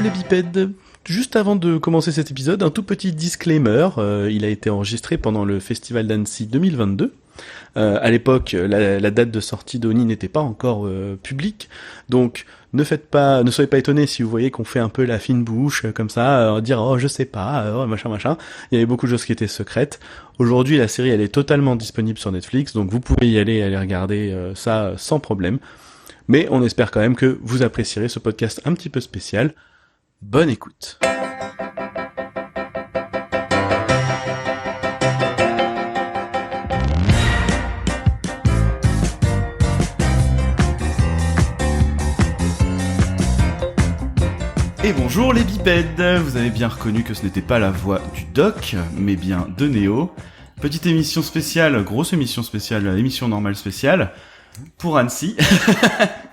les bipèdes. Juste avant de commencer cet épisode, un tout petit disclaimer. Il a été enregistré pendant le Festival d'Annecy 2022. À l'époque, la date de sortie d'Oni n'était pas encore publique, donc ne soyez pas étonnés si vous voyez qu'on fait un peu la fine bouche comme ça, dire oh je sais pas, machin. Il y avait beaucoup de choses qui étaient secrètes. Aujourd'hui, la série elle est totalement disponible sur Netflix, donc vous pouvez y aller regarder ça sans problème. Mais on espère quand même que vous apprécierez ce podcast un petit peu spécial. Bonne écoute. Et bonjour les bipèdes, vous avez bien reconnu que ce n'était pas la voix du doc, mais bien de Néo. Petite émission spéciale, grosse émission spéciale, émission normale spéciale, pour Annecy.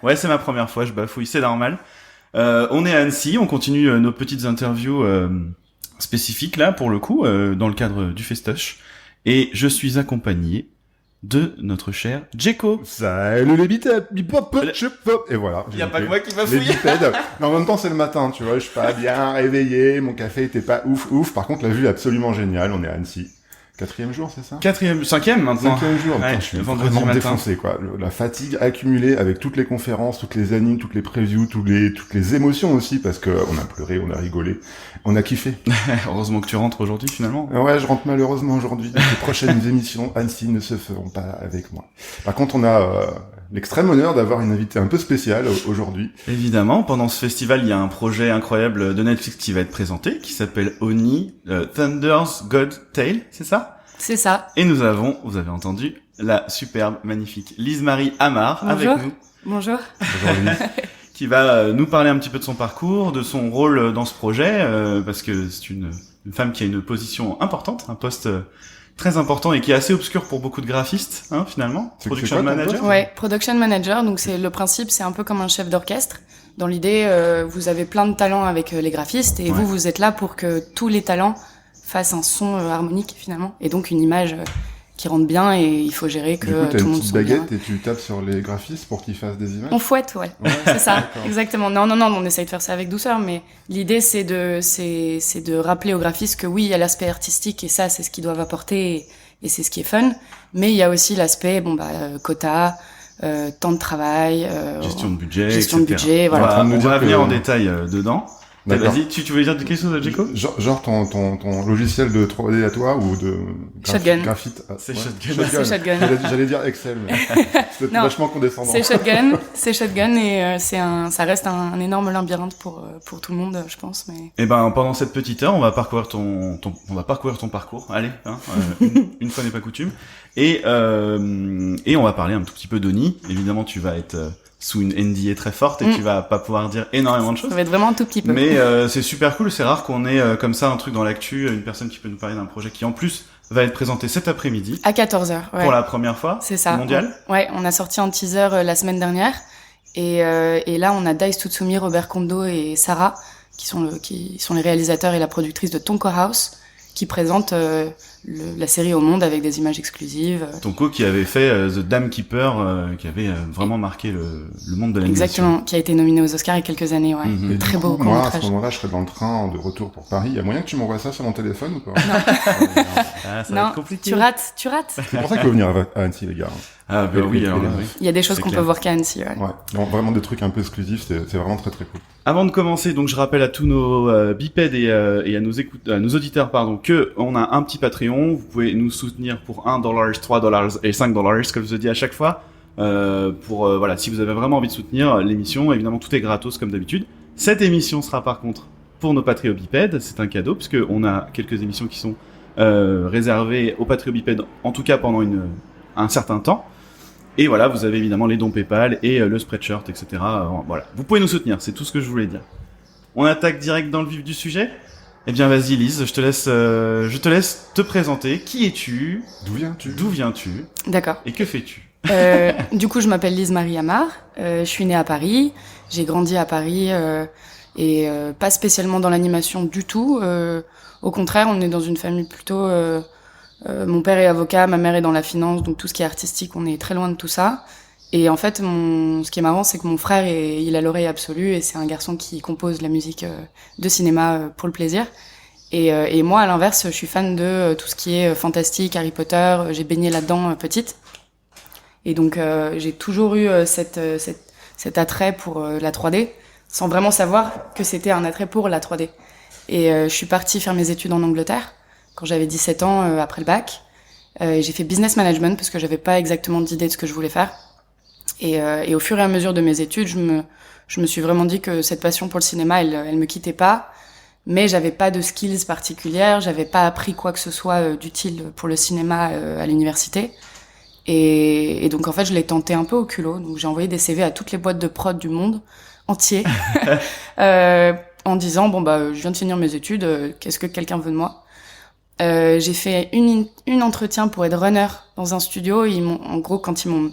Ouais, c'est ma première fois, je bafouille, c'est normal. On est à Annecy, on continue nos petites interviews spécifiques là, pour le coup, dans le cadre du festoche. Et je suis accompagné de notre cher Djeko. Salut les bipèdes, et voilà. Il y a pas que moi qui m'a Les fouillé. bipèdes. Mais en même temps, c'est le matin, tu vois, je suis pas bien réveillé, mon café était pas ouf. Par contre, la vue est absolument géniale, on est à Annecy. 4e jour, c'est ça? 5e maintenant. 5e jour, Ouais, putain, je suis vendredi vraiment matin. défoncé, quoi. La fatigue accumulée avec toutes les conférences, toutes les animes, toutes les previews, toutes les émotions aussi, parce que on a pleuré, on a rigolé, on a kiffé. Heureusement que tu rentres aujourd'hui finalement. Ouais, je rentre malheureusement aujourd'hui. Les prochaines émissions Annecy ne se feront pas avec moi. Par contre, on a l'extrême honneur d'avoir une invitée un peu spéciale aujourd'hui. Évidemment, pendant ce festival, il y a un projet incroyable de Netflix qui va être présenté, qui s'appelle Oni, Thunder's God Tale, c'est ça? C'est ça. Et nous avons, vous avez entendu, la superbe, magnifique Lise-Marie Amar Bonjour. avec nous, Bonjour. Aujourd'hui. qui va nous parler un petit peu de son parcours, de son rôle dans ce projet, parce que c'est une femme qui a une position importante, un poste très important et qui est assez obscur pour beaucoup de graphistes, hein, finalement. C'est Production quoi ton manager. poste Ouais, production manager. Donc c'est le principe, c'est un peu comme un chef d'orchestre. Dans l'idée, vous avez plein de talents avec les graphistes et Ouais. vous êtes là pour que tous les talents fassent un son harmonique finalement et donc une image qui rentre bien et il faut gérer que Du coup, t'as tout le une monde petite soit bien. baguette et tu tapes sur les graphistes pour qu'ils fassent des images. On fouette, ouais. C'est ça, exactement. Non, on essaye de faire ça avec douceur, mais l'idée c'est de rappeler aux graphistes que oui, il y a l'aspect artistique et ça c'est ce qu'ils doivent apporter et c'est ce qui est fun, mais il y a aussi l'aspect quota, temps de travail, Gestion de budget, gestion de etc. budget, voilà. en train de nous On dire va que- venir en détail dedans. D'accord. Vas-y, tu voulais dire quelque chose, Djeko? Genre ton logiciel de 3D à toi ou de Shotgun. graphite. C'est ouais. Shotgun. C'est Shotgun. J'allais dire Excel, mais c'était Non. vachement condescendant. C'est Shotgun et ça reste un énorme labyrinthe pour tout le monde, je pense. Mais Eh ben, pendant cette petite heure, on va parcourir ton parcours. Allez, hein, une fois n'est pas coutume. Et on va parler un tout petit peu d'Oni. Évidemment, tu vas être sous une NDA très forte et tu vas pas pouvoir dire énormément de choses. ça va être vraiment un tout petit peu. Mais c'est super cool, c'est rare qu'on ait comme ça un truc dans l'actu, une personne qui peut nous parler d'un projet qui en plus va être présenté cet après-midi À 14h, ouais. pour la première fois. C'est ça. Mondial. Ouais, on a sorti un teaser la semaine dernière et là on a Dice Tutsumi, Robert Kondo et Sarah qui sont les réalisateurs et la productrice de Tonko House qui présentent la série au monde avec des images exclusives. Tonko qui avait fait The Dam Keeper, qui avait vraiment marqué le monde de l'animation. Exactement, qui a été nominé aux Oscars il y a quelques années, ouais. Mhm. Et Très du beau coup, moi, à ce court-métrage. moment-là, je serais dans le train de retour pour Paris. Il y a moyen que tu m'envoies ça sur mon téléphone ou pas? Ah, ça va Non, être compliqué. tu rates. C'est pour ça qu'il faut venir à Annecy, les gars. Ah bah oui, alors là, oui. Il y a des choses C'est qu'on clair. peut voir qu'à Annecy, ouais. Ouais. Non, vraiment des trucs un peu exclusifs, c'est vraiment très très cool. Avant de commencer, donc je rappelle à tous nos bipèdes et à nos auditeurs, que on a un petit Patreon. Vous pouvez nous soutenir pour $1, $3 et $5, comme je dis à chaque fois. Voilà, si vous avez vraiment envie de soutenir l'émission, évidemment tout est gratos comme d'habitude. Cette émission sera par contre pour nos patriobipèdes, c'est un cadeau puisque on a quelques émissions qui sont réservées aux patriobipèdes, en tout cas pendant un certain temps. Et voilà, vous avez évidemment les dons PayPal et le spreadshirt, etc. Voilà, vous pouvez nous soutenir, c'est tout ce que je voulais dire. On attaque direct dans le vif du sujet. Eh bien, vas-y, Lise, je te laisse te présenter. Qui es-tu? D'où viens-tu? D'où viens-tu? D'accord. Et que fais-tu? Du coup, je m'appelle Lise-Marie Amar. Je suis née à Paris. J'ai grandi à Paris et pas spécialement dans l'animation du tout. Au contraire, on est dans une famille plutôt... mon père est avocat, ma mère est dans la finance, donc tout ce qui est artistique, on est très loin de tout ça. Et en fait, ce qui est marrant, c'est que mon frère, il a l'oreille absolue et c'est un garçon qui compose la musique de cinéma pour le plaisir. Et moi, à l'inverse, je suis fan de tout ce qui est fantastique, Harry Potter. J'ai baigné là-dedans petite. Et donc, j'ai toujours eu cet attrait pour la 3D, sans vraiment savoir que c'était un attrait pour la 3D. Et je suis partie faire mes études en Angleterre quand j'avais 17 ans après le bac. Et j'ai fait business management parce que j'avais pas exactement d'idée de ce que je voulais faire. Et au fur et à mesure de mes études, je me suis vraiment dit que cette passion pour le cinéma, elle me quittait pas. Mais j'avais pas de skills particulières, j'avais pas appris quoi que ce soit d'utile pour le cinéma à l'université. Et donc en fait, je l'ai tenté un peu au culot. Donc j'ai envoyé des CV à toutes les boîtes de prod du monde entier, en disant bon bah je viens de finir mes études, qu'est-ce que quelqu'un veut de moi? J'ai fait une entretien pour être runner dans un studio. En gros, quand ils m'ont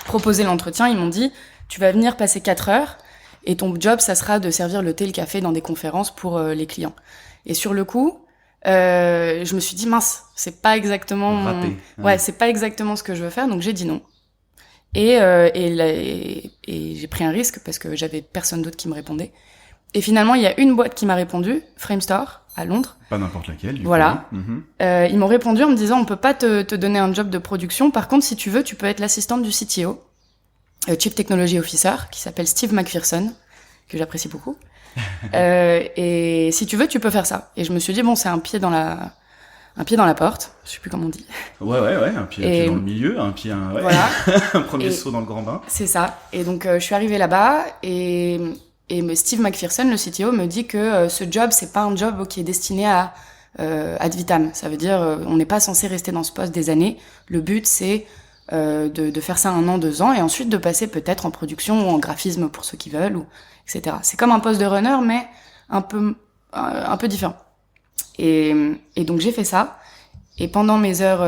proposé l'entretien, ils m'ont dit tu vas venir passer 4 heures et ton job ça sera de servir le thé et le café dans des conférences pour les clients. Et sur le coup, je me suis dit mince, c'est pas exactement c'est pas exactement ce que je veux faire, donc j'ai dit non. Et j'ai pris un risque parce que j'avais personne d'autre qui me répondait. Et finalement, il y a une boîte qui m'a répondu, Framestore, à Londres. Pas n'importe laquelle, du voilà. coup. Ils m'ont répondu en me disant, on peut pas te donner un job de production. Par contre, si tu veux, tu peux être l'assistante du CTO, Chief Technology Officer, qui s'appelle Steve McPherson, que j'apprécie beaucoup. Et si tu veux, tu peux faire ça. Et je me suis dit, bon, c'est un pied dans la porte. Je sais plus comment on dit. Ouais, un pied dans le milieu, voilà. Un premier saut dans le grand bain. C'est ça. Et donc, je suis arrivée là-bas et Steve McPherson, le CTO, me dit que ce job, c'est pas un job qui est destiné à ad vitam. Ça veut dire, on n'est pas censé rester dans ce poste des années. Le but, c'est de faire ça 1 an, 2 ans, et ensuite de passer peut-être en production ou en graphisme pour ceux qui veulent, etc. C'est comme un poste de runner, mais un peu différent. Et donc j'ai fait ça. Et pendant mes heures,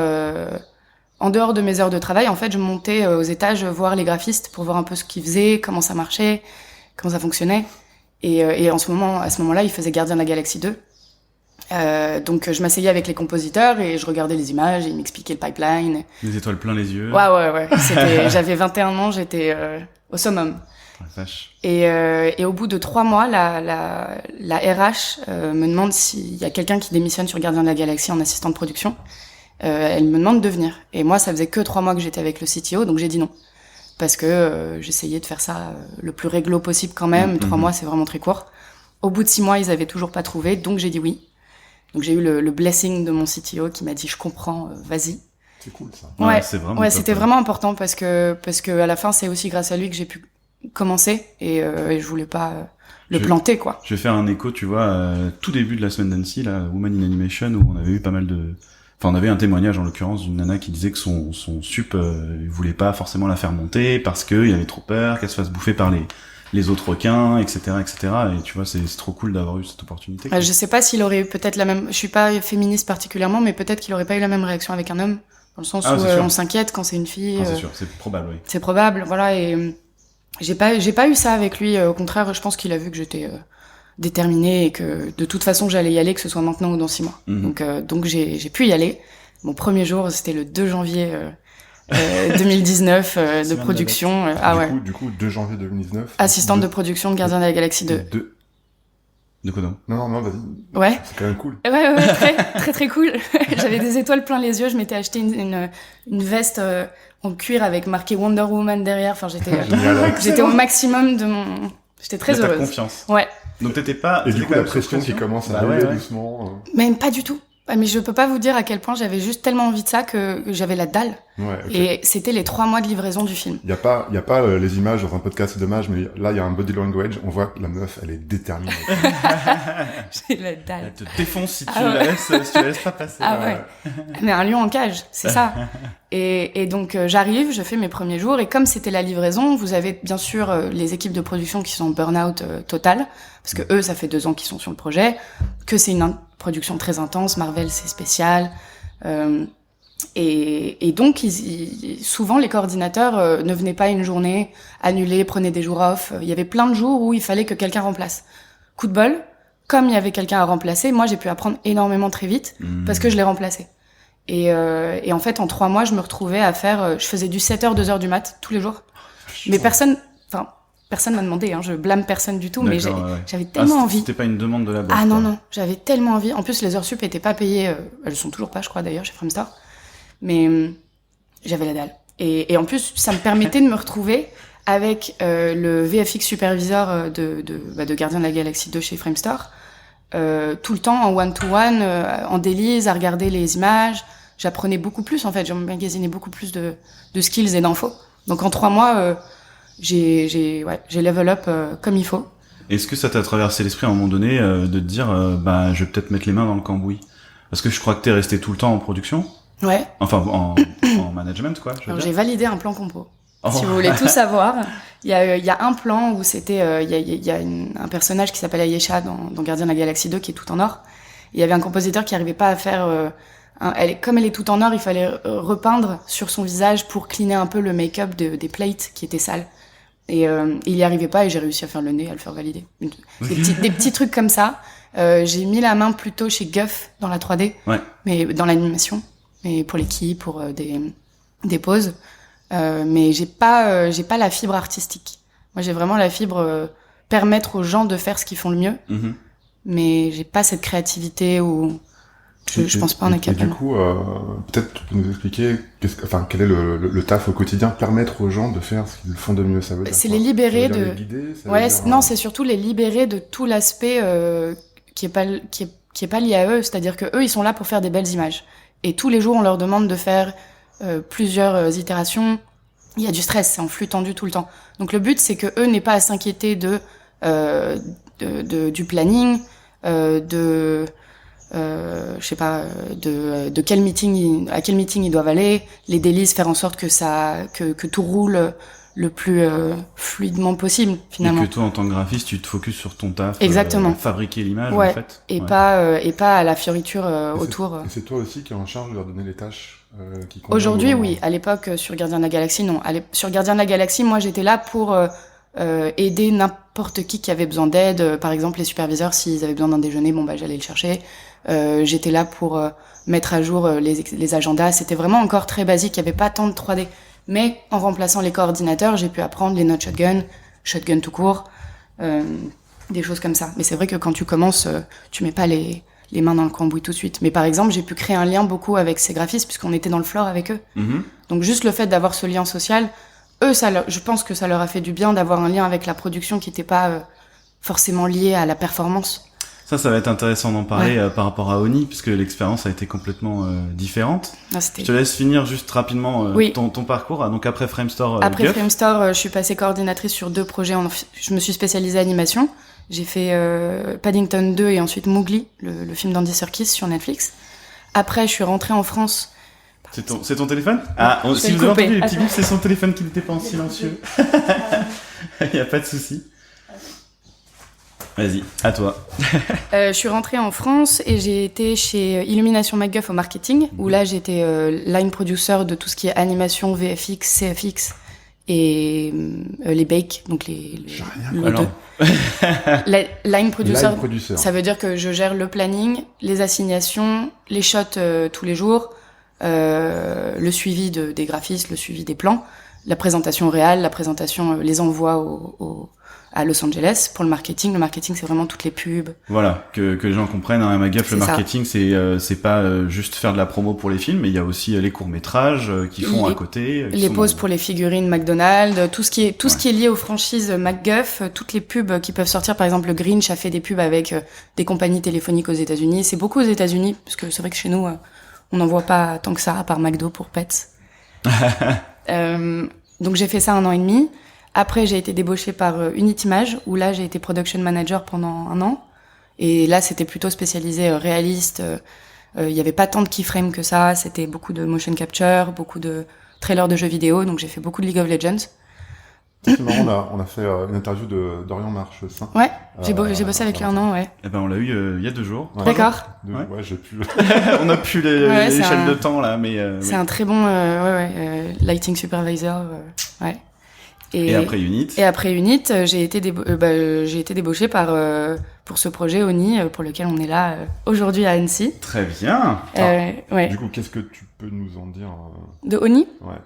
en dehors de mes heures de travail, en fait, je montais aux étages voir les graphistes pour voir un peu ce qu'ils faisaient, comment ça marchait, comment ça fonctionnait. Et à ce moment-là, ils faisaient Gardiens de la Galaxie 2. Donc je m'asseyais avec les compositeurs et je regardais les images et ils m'expliquaient le pipeline. Les étoiles plein les yeux. Ouais. J'avais 21 ans, j'étais au summum. Vache. Et au bout de 3 mois, la RH me demande s'il y a quelqu'un qui démissionne sur Gardiens de la Galaxie en assistant de production. Elle me demande de venir. Et moi, ça faisait que 3 mois que j'étais avec le CTO, donc j'ai dit non. Parce que j'essayais de faire ça le plus réglo possible quand même. 3 mois, c'est vraiment très court. Au bout de 6 mois, ils avaient toujours pas trouvé, donc j'ai dit oui. Donc j'ai eu le blessing de mon CTO qui m'a dit je comprends, vas-y. C'est cool ça. Ouais, c'est vraiment c'était vraiment important parce que à la fin, c'est aussi grâce à lui que j'ai pu commencer et je voulais pas le planter quoi. Je vais faire un écho, tu vois, tout début de la semaine d'Annecy, là, Woman in Animation, où on avait eu pas mal de... Enfin, on avait un témoignage, en l'occurrence, d'une nana qui disait que son sup, il voulait pas forcément la faire monter parce qu'il avait trop peur qu'elle se fasse bouffer par les autres requins, etc., etc. Et tu vois, c'est trop cool d'avoir eu cette opportunité. Je sais pas s'il aurait eu peut-être la même... Je suis pas féministe particulièrement, mais peut-être qu'il aurait pas eu la même réaction avec un homme, dans le sens où on s'inquiète quand c'est une fille. C'est sûr, c'est probable, oui. C'est probable, voilà, et j'ai pas eu ça avec lui. Au contraire, je pense qu'il a vu que j'étais déterminée et que de toute façon j'allais y aller, que ce soit maintenant ou dans 6 mois. Donc j'ai pu y aller. Mon premier jour, c'était le 2 janvier 2019 de production. Du coup, 2 janvier 2019. Assistante de production de Gardiens de la Galaxie 2. De quoi donc? Non, vas-y. Ouais. C'est quand même cool. Ouais, très très cool. J'avais des étoiles plein les yeux. Je m'étais acheté une veste en cuir avec marqué Wonder Woman derrière. Enfin, j'étais au maximum de mon... J'étais très heureuse. T'as confiance. Ouais. Donc t'étais pas... Et du coup, la pression qui commence à arriver doucement. Même pas du tout. Mais je peux pas vous dire à quel point j'avais juste tellement envie de ça que j'avais la dalle. Ouais, okay. Et c'était les 3 mois de livraison du film. Il y a pas les images dans un podcast, c'est dommage, mais là, il y a un body language. On voit que la meuf, elle est déterminée. J'ai la dalle. Elle te défonce si tu la laisses pas passer. Ah ouais. Mais un lion en cage, c'est ça. Et donc, j'arrive, je fais mes premiers jours, et comme c'était la livraison, vous avez bien sûr les équipes de production qui sont en burn-out total, parce que eux, ça fait 2 ans qu'ils sont sur le projet, que c'est une production très intense, Marvel, c'est spécial. Et donc, souvent, les coordinateurs ne venaient pas une journée, annulaient, prenaient des jours off. Il y avait plein de jours où il fallait que quelqu'un remplace. Coup de bol, comme il y avait quelqu'un à remplacer, moi, j'ai pu apprendre énormément très vite, parce que je l'ai remplacé. Et en fait, en 3 mois, je me retrouvais à faire... je faisais du 7h, 2h du mat, tous les jours. Mais personne m'a demandé, hein, je blâme personne du tout, mais j'avais tellement envie. C'était pas une demande de la boîte. Ah non, j'avais tellement envie. En plus, les heures sup étaient pas payées, elles sont toujours pas, je crois, d'ailleurs, chez Framestore. Mais j'avais la dalle. Et en plus, ça me permettait de me retrouver avec le VFX superviseur de Gardiens de la Galaxie 2 chez Framestore, tout le temps en one-to-one, en délice, à regarder les images. J'apprenais beaucoup plus, en fait, j'emmagasinais beaucoup plus de skills et d'infos. Donc en 3 mois, j'ai level up comme il faut. Est-ce que ça t'a traversé l'esprit à un moment donné de te dire je vais peut-être mettre les mains dans le cambouis? Parce que je crois que t'es resté tout le temps en production. Ouais. Enfin en management quoi. Alors, j'ai validé un plan compo. Si vous voulez tout savoir, il y a un plan où c'était il y a un personnage qui s'appelle Ayesha dans Gardiens de la Galaxie 2 qui est tout en or. Il y avait un compositeur qui arrivait pas à faire comme elle est tout en or, il fallait repeindre sur son visage pour cleaner un peu le make-up des plates qui étaient sales. Et il y arrivait pas et j'ai réussi à faire le nez, à le faire valider. Des petits trucs comme ça. J'ai mis la main plutôt chez Guff dans la 3D, mais dans l'animation, mais pour l'équipe, pour des poses. Mais j'ai pas la fibre artistique. Moi, j'ai vraiment la fibre permettre aux gens de faire ce qu'ils font le mieux. Mm-hmm. Mais j'ai pas cette créativité où je pense pas en être capable. Et du coup, peut-être tu peux nous expliquer quel est le taf au quotidien, permettre aux gens de faire ce qu'ils font de mieux, ça veut dire c'est quoi? les libérer de... Les guider, non, c'est surtout les libérer de tout l'aspect qui est pas lié à eux, c'est-à-dire que eux ils sont là pour faire des belles images. Et tous les jours on leur demande de faire plusieurs itérations. Il y a du stress, c'est en flux tendu tout le temps. Donc le but c'est que eux n'aient pas à s'inquiéter du planning, je sais pas, de quel meeting à quel meeting ils doivent aller, les délices, faire en sorte que tout roule le plus fluidement possible finalement. Et que toi en tant que graphiste tu te focuses sur ton taf. Exactement. Fabriquer l'image en fait. Et pas à la fioriture autour. Et c'est toi aussi qui es en charge de leur donner les tâches qui conviennent. Aujourd'hui oui, à l'époque sur Gardiens de la Galaxie non. Sur Gardiens de la Galaxie moi j'étais là pour aider n'importe qui avait besoin d'aide, par exemple les superviseurs s'ils avaient besoin d'un déjeuner, j'allais le chercher. J'étais là pour mettre à jour les agendas, c'était vraiment encore très basique, il y avait pas tant de 3D. Mais en remplaçant les coordinateurs, j'ai pu apprendre les notes shotgun tout court, des choses comme ça. Mais c'est vrai que quand tu commences, tu mets pas les mains dans le cambouis tout de suite. Mais par exemple, j'ai pu créer un lien beaucoup avec ces graphistes puisqu'on était dans le floor avec eux. Mm-hmm. Donc juste le fait d'avoir ce lien social, eux, je pense que ça leur a fait du bien d'avoir un lien avec la production qui n'était pas forcément lié à la performance. Ça va être intéressant d'en parler par rapport à Oni, puisque l'expérience a été complètement différente. Je te laisse finir juste rapidement ton parcours. Donc après Framestore, après Framestore, je suis passée coordinatrice sur 2 projets. Je me suis spécialisée animation. J'ai fait Paddington 2 et ensuite Mowgli, le film d'Andy Serkis sur Netflix. Après, je suis rentrée en France. C'est ton téléphone? Ah, si vous avez entendu les petits bips, c'est son téléphone qui n'était pas en silencieux. Il n'y a pas de souci. Vas-y, à toi. Je suis rentrée en France et j'ai été chez Illumination MacGuff au marketing, où là j'étais line producer de tout ce qui est animation, VFX, CFX et les bakes, donc les line producer, ça veut dire que je gère le planning, les assignations, les shots tous les jours, le suivi des graphistes, le suivi des plans, la présentation réelle, la présentation, les envois à Los Angeles pour le marketing. Le marketing, c'est vraiment toutes les pubs. Voilà, que les gens comprennent. À MacGuff, le marketing, c'est pas juste faire de la promo pour les films, mais il y a aussi les courts-métrages qu'ils font à côté. Les poses pour les figurines McDonald's, tout ce qui est lié aux franchises MacGuff, toutes les pubs qui peuvent sortir. Par exemple, le Grinch a fait des pubs avec des compagnies téléphoniques aux États-Unis. C'est beaucoup aux États-Unis, parce que c'est vrai que chez nous, on n'en voit pas tant que ça, à part McDo pour Pets. Donc j'ai fait ça 1 an et demi. Après, j'ai été débauchée par Unitimage, où là, j'ai été production manager pendant 1 an. Et là, c'était plutôt spécialisé réaliste. Il y avait pas tant de keyframes que ça. C'était beaucoup de motion capture, beaucoup de trailers de jeux vidéo. Donc, j'ai fait beaucoup de League of Legends. C'est marrant, on a fait une interview de Dorian March. Ouais, j'ai bossé avec lui 1 an, ouais. Eh ben, on l'a eu il y a 2 jours. Ouais. D'accord. Ouais, j'ai pu. On a plus l'échelle de temps, là, mais... c'est un très bon lighting supervisor, ouais. Et après Unit. Et après Unit, j'ai été débauchée pour ce projet Oni, pour lequel on est là aujourd'hui à Annecy. Très bien. Ouais. Du coup, qu'est-ce que tu peux nous en dire de Oni? Ouais.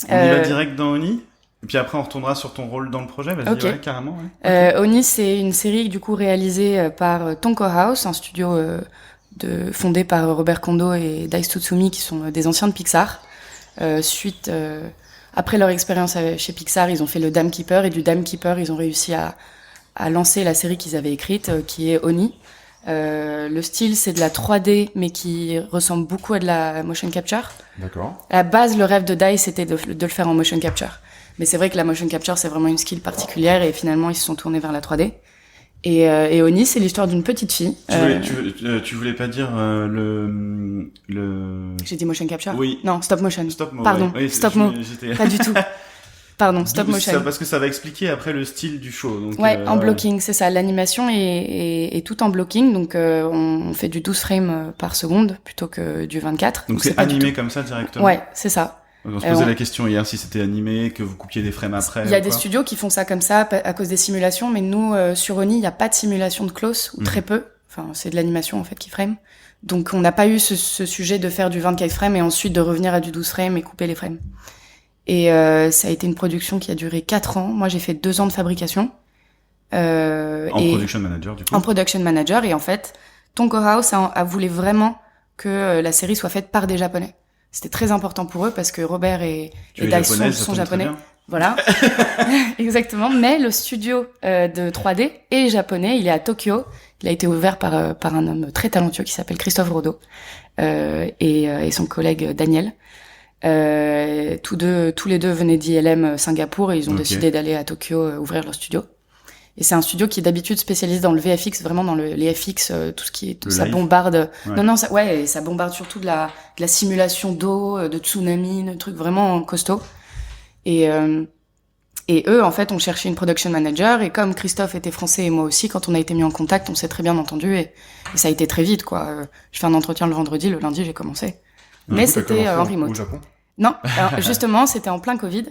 On y va direct dans Oni? Et puis après, on retournera sur ton rôle dans le projet. Vas-y, Ok. ouais, carrément. Ouais. Oni, c'est une série du coup réalisée par Tonko House, un studio fondé par Robert Kondo et Daisuke Tsutsumi, qui sont des anciens de Pixar. Après leur expérience chez Pixar, ils ont fait le Dam Keeper, et du Dam Keeper, ils ont réussi à lancer la série qu'ils avaient écrite, qui est Oni. Le style, c'est de la 3D, mais qui ressemble beaucoup à de la motion capture. D'accord. À la base, le rêve de Dai, c'était de le faire en motion capture. Mais c'est vrai que la motion capture, c'est vraiment une skill particulière, et finalement, ils se sont tournés vers la 3D. Et Oni, c'est l'histoire d'une petite fille. Tu voulais pas dire le... J'ai dit motion capture? Oui. Non, stop motion. Stop mo. Pardon, ouais. stop mo. Pas du tout. Pardon, stop motion. Parce que ça va expliquer après le style du show. Donc, Ouais, en blocking, c'est ça. L'animation est tout en blocking, donc on fait du 12 frames par seconde plutôt que du 24. Donc c'est animé comme ça directement. Ouais, c'est ça. On se posait la question hier si c'était animé, que vous coupiez des frames après. Il y a des studios qui font ça comme ça à cause des simulations, mais nous, sur Oni, il n'y a pas de simulation de close, ou très peu. Enfin, c'est de l'animation, en fait, qui frame. Donc, on n'a pas eu ce sujet de faire du 24 frames et ensuite de revenir à du 12 frames et couper les frames. Et ça a été une production qui a duré 4 ans. Moi, j'ai fait 2 ans de fabrication. Production manager, du coup. En production manager. Et en fait, Tonko House a voulu vraiment que la série soit faite par des Japonais. C'était très important pour eux parce que Robert et Daisuke sont japonais. Voilà. Exactement. Mais le studio de 3D est japonais. Il est à Tokyo. Il a été ouvert par un homme très talentueux qui s'appelle Christophe Rodo et son collègue Daniel. Tous les deux venaient d'ILM Singapour et ils ont décidé d'aller à Tokyo ouvrir leur studio. Et c'est un studio qui est d'habitude spécialisé dans le VFX, vraiment dans les FX, tout ce qui est, ça bombarde. Ouais. Non, ça bombarde surtout de la simulation d'eau, de tsunami, de trucs vraiment costauds. Et eux, en fait, ont cherché une production manager, et comme Christophe était français et moi aussi, quand on a été mis en contact, on s'est très bien entendu, et ça a été très vite, quoi. Je fais un entretien le vendredi, le lundi, j'ai commencé. Mais c'était en remote. Au Japon? Non, alors, justement, c'était en plein Covid.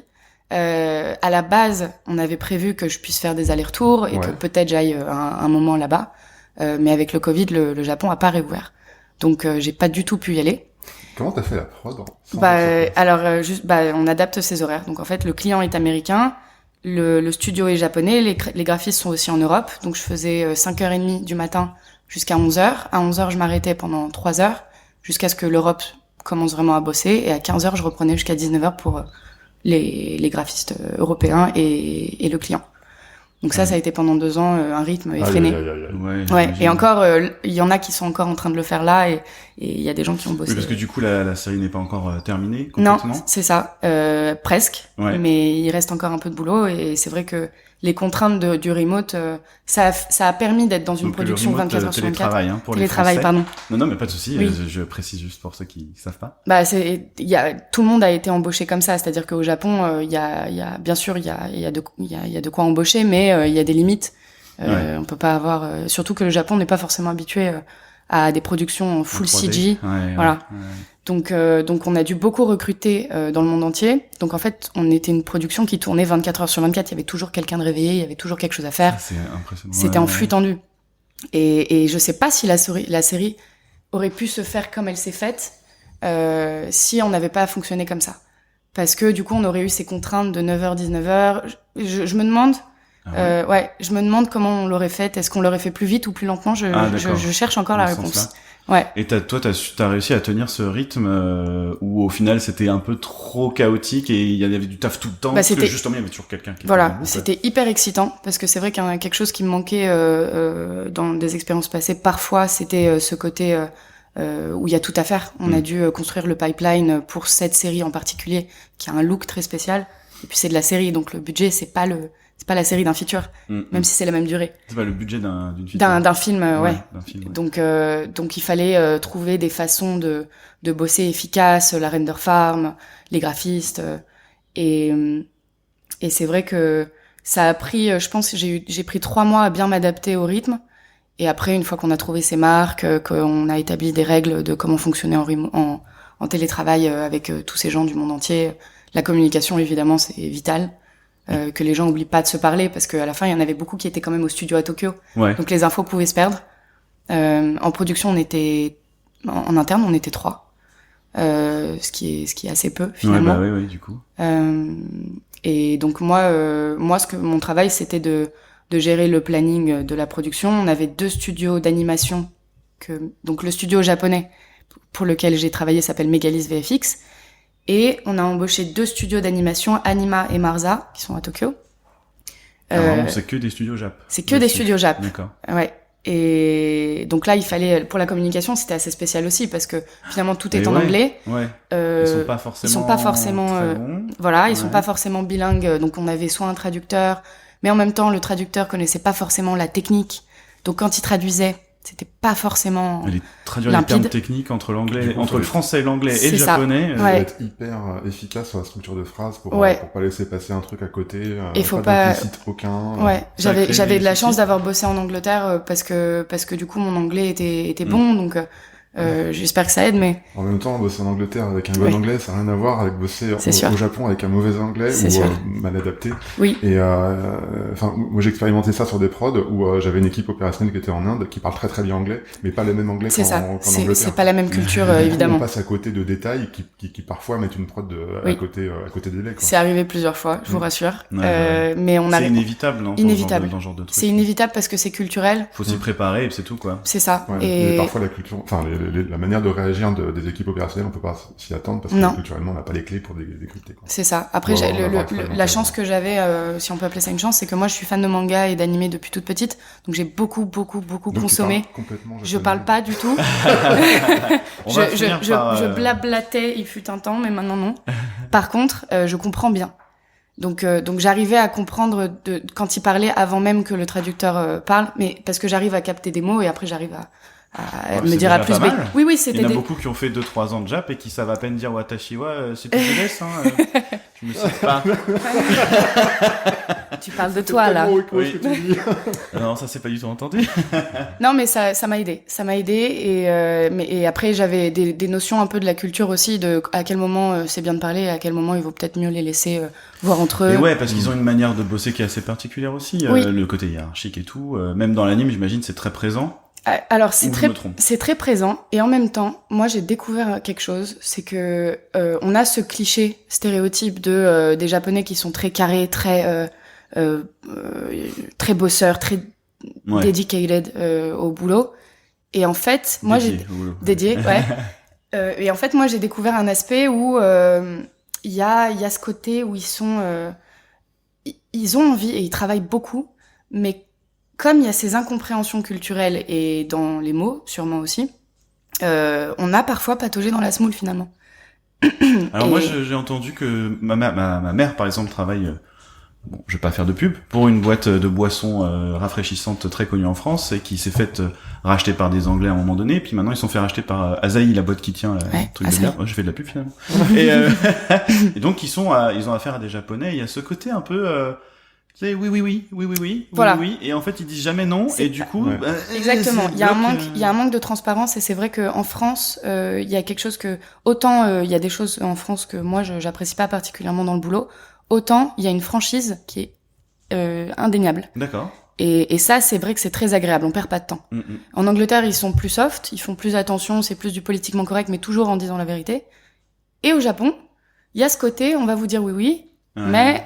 À la base, on avait prévu que je puisse faire des allers-retours et que peut-être j'aille un moment là-bas. Mais avec le Covid, le Japon a pas réouvert. Donc, j'ai pas du tout pu y aller. Comment t'as fait la prod? On adapte ses horaires. Donc, en fait, le client est américain, le studio est japonais, les graphistes sont aussi en Europe. Donc, je faisais 5h30 du matin jusqu'à 11h. À 11h, je m'arrêtais pendant 3 heures jusqu'à ce que l'Europe commence vraiment à bosser. Et à 15h, je reprenais jusqu'à 19h pour les graphistes européens et le client. Donc ça a été pendant 2 ans un rythme effréné. Ouais. Et encore, il y en a qui sont encore en train de le faire là, et il y a des gens qui ont bossé. Oui, parce que du coup la série n'est pas encore terminée complètement. Non, c'est ça, presque. Ouais. Mais il reste encore un peu de boulot, et c'est vrai que les contraintes du remote, ça a permis d'être dans une production 24 heures sur 24. Télétravail, pour télétravail, les pardon. Non, mais pas de souci. Oui. Je précise juste pour ceux qui savent pas. Tout le monde a été embauché comme ça. C'est-à-dire qu'au Japon, il y a bien sûr, il y a de quoi embaucher, mais il y a des limites. On peut pas avoir, surtout que le Japon n'est pas forcément habitué à des productions full CG. Voilà. Donc on a dû beaucoup recruter dans le monde entier. Donc en fait, on était une production qui tournait 24 heures sur 24. Il y avait toujours quelqu'un de réveillé, il y avait toujours quelque chose à faire. C'est impressionnant. C'était en flux tendu. Et je sais pas si la série aurait pu se faire comme elle s'est faite si on n'avait pas fonctionné comme ça. Parce que du coup, on aurait eu ces contraintes de 9h, 19h. Je me demande... je me demande comment on l'aurait fait. Est-ce qu'on l'aurait fait plus vite ou plus lentement? Je cherche encore la réponse. Ouais. Et toi, t'as réussi à tenir ce rythme où au final c'était un peu trop chaotique et il y avait du taf tout le temps parce que justement il y avait toujours quelqu'un qui voilà, était c'était hyper excitant parce que c'est vrai qu'il y a quelque chose qui me manquait dans des expériences passées. Parfois, c'était ce côté où il y a tout à faire. On a dû construire le pipeline pour cette série en particulier qui a un look très spécial. Et puis c'est de la série, donc le budget c'est pas la série d'un feature, même si c'est la même durée. C'est pas le budget d'une feature. D'un film, ouais. D'un film, ouais. Donc il fallait trouver des façons de bosser efficace, la render farm, les graphistes, et c'est vrai que ça a pris, je pense, j'ai pris 3 mois à bien m'adapter au rythme. Et après, une fois qu'on a trouvé ses marques, qu'on a établi des règles de comment fonctionner en télétravail avec tous ces gens du monde entier, la communication évidemment c'est vital. Que les gens oublient pas de se parler parce qu'à la fin il y en avait beaucoup qui étaient quand même au studio à Tokyo, donc les infos pouvaient se perdre. En production on était en interne on était 3, ce qui est assez peu finalement. Ouais, oui, du coup. Et donc moi, mon travail, c'était de gérer le planning de la production. On avait 2 studios d'animation, donc le studio japonais pour lequel j'ai travaillé s'appelle Megalis VFX, et on a embauché 2 studios d'animation, Anima et Marza, qui sont à Tokyo. Vraiment, c'est que des studios Jap. C'est que des studios Jap. D'accord. Ouais. Et donc là, il fallait, pour la communication, c'était assez spécial aussi, parce que finalement tout est en anglais. Ouais. Ils sont pas forcément très bons. Voilà, ils sont pas forcément bilingues, donc on avait soit un traducteur, mais en même temps, le traducteur connaissait pas forcément la technique. Donc quand il traduisait, c'était pas forcément traduire limpide. Les termes techniques entre le français et l'anglais et le C'est ça. japonais. Il faut être hyper efficace sur la structure de phrase pour pas laisser passer un truc à côté. Et faut pas d'implicite aucun. Ouais, j'avais de la chance d'avoir bossé en Angleterre parce que du coup mon anglais était bon, donc j'espère que ça aide, mais en même temps, bosser en Angleterre avec un bon anglais, ça n'a rien à voir avec bosser au Japon avec un mauvais anglais ou mal adapté. Oui. Et moi j'ai expérimenté ça sur des prods où j'avais une équipe opérationnelle qui était en Inde, qui parle très très bien anglais, mais pas le même anglais qu'en Angleterre. C'est pas la même culture évidemment. On passe à côté de détails qui parfois mettent une prod à côté des laits. C'est arrivé plusieurs fois, je vous rassure. Mais on c'est inévitable, non? Inévitable. Dans ce genre de truc. C'est inévitable parce que c'est culturel. Faut s'y préparer et c'est tout, quoi. C'est ça. Ouais, et parfois la culture, la manière de réagir des équipes opérationnelles, on peut pas s'y attendre parce que culturellement on n'a pas les clés pour décrypter, quoi. C'est ça. Après, la chance que j'avais, si on peut appeler ça une chance, c'est que moi je suis fan de manga et d'anime depuis toute petite, donc j'ai beaucoup consommé. Je parle pas du tout. Je blablatais, il fut un temps, mais maintenant non. Par contre, je comprends bien. Donc j'arrivais à comprendre quand il parlait avant même que le traducteur parle, mais parce que j'arrive à capter des mots et après j'arrive à me dire à plus B. Oui, c'était il y en a beaucoup qui ont fait 2-3 ans de Jap et qui savent à peine dire Watashi wa, c'est tout je me sais pas. Tu parles de toi, là. Oui. Non, ça c'est pas du tout entendu. Non, mais ça m'a aidé. Ça m'a aidé et après j'avais des notions un peu de la culture aussi, de à quel moment c'est bien de parler et à quel moment il vaut peut-être mieux les laisser voir entre eux. Et ouais, parce qu'ils ont une manière de bosser qui est assez particulière aussi, le côté hiérarchique et tout. Même dans l'anime, j'imagine, c'est très présent. Alors c'est très présent et en même temps, moi j'ai découvert quelque chose, c'est que on a ce cliché stéréotype des Japonais qui sont très carrés, très bosseurs, très dedicated au boulot. Et en fait, moi j'ai dédié, et en fait moi j'ai découvert un aspect où il y a ce côté où ils ont envie et ils travaillent beaucoup, mais comme il y a ces incompréhensions culturelles et dans les mots, sûrement aussi, on a parfois pataugé dans la semoule finalement. Alors moi j'ai entendu que ma mère par exemple travaille, bon je vais pas faire de pub, pour une boîte de boissons rafraîchissantes très connue en France et qui s'est faite racheter par des Anglais à un moment donné, puis maintenant ils se sont fait racheter par Asahi, la boîte qui tient le truc de bière. Je fais de la pub finalement. Et donc ils ont affaire à des Japonais, il y a ce côté un peu c'est oui, voilà. Oui, et en fait ils disent jamais non, et du coup exactement, il y a un manque de transparence, et c'est vrai que en France il y a quelque chose que autant il y a des choses en France que moi j'apprécie pas particulièrement dans le boulot, autant il y a une franchise qui est indéniable. D'accord. Et ça c'est vrai que c'est très agréable, on perd pas de temps. En Angleterre ils sont plus soft, ils font plus attention, c'est plus du politiquement correct, mais toujours en disant la vérité. Et au Japon il y a ce côté on va vous dire oui, mais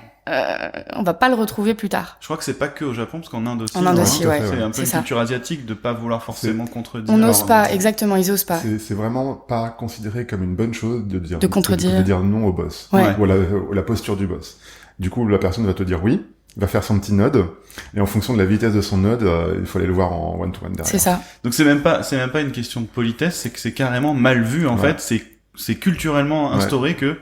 on va pas le retrouver plus tard. Je crois que c'est pas que au Japon, parce qu'en Inde aussi. En Inde aussi, ouais. C'est un peu une culture asiatique de pas vouloir forcément contredire. On n'ose pas, exactement, ils osent pas. C'est vraiment pas considéré comme une bonne chose de dire non au boss. Ouais. Ou la posture du boss. Du coup, la personne va te dire oui, va faire son petit node, et en fonction de la vitesse de son node, il faut aller le voir en one-to-one derrière. C'est ça. Donc c'est même pas une question de politesse, c'est que c'est carrément mal vu, en fait. C'est culturellement instauré que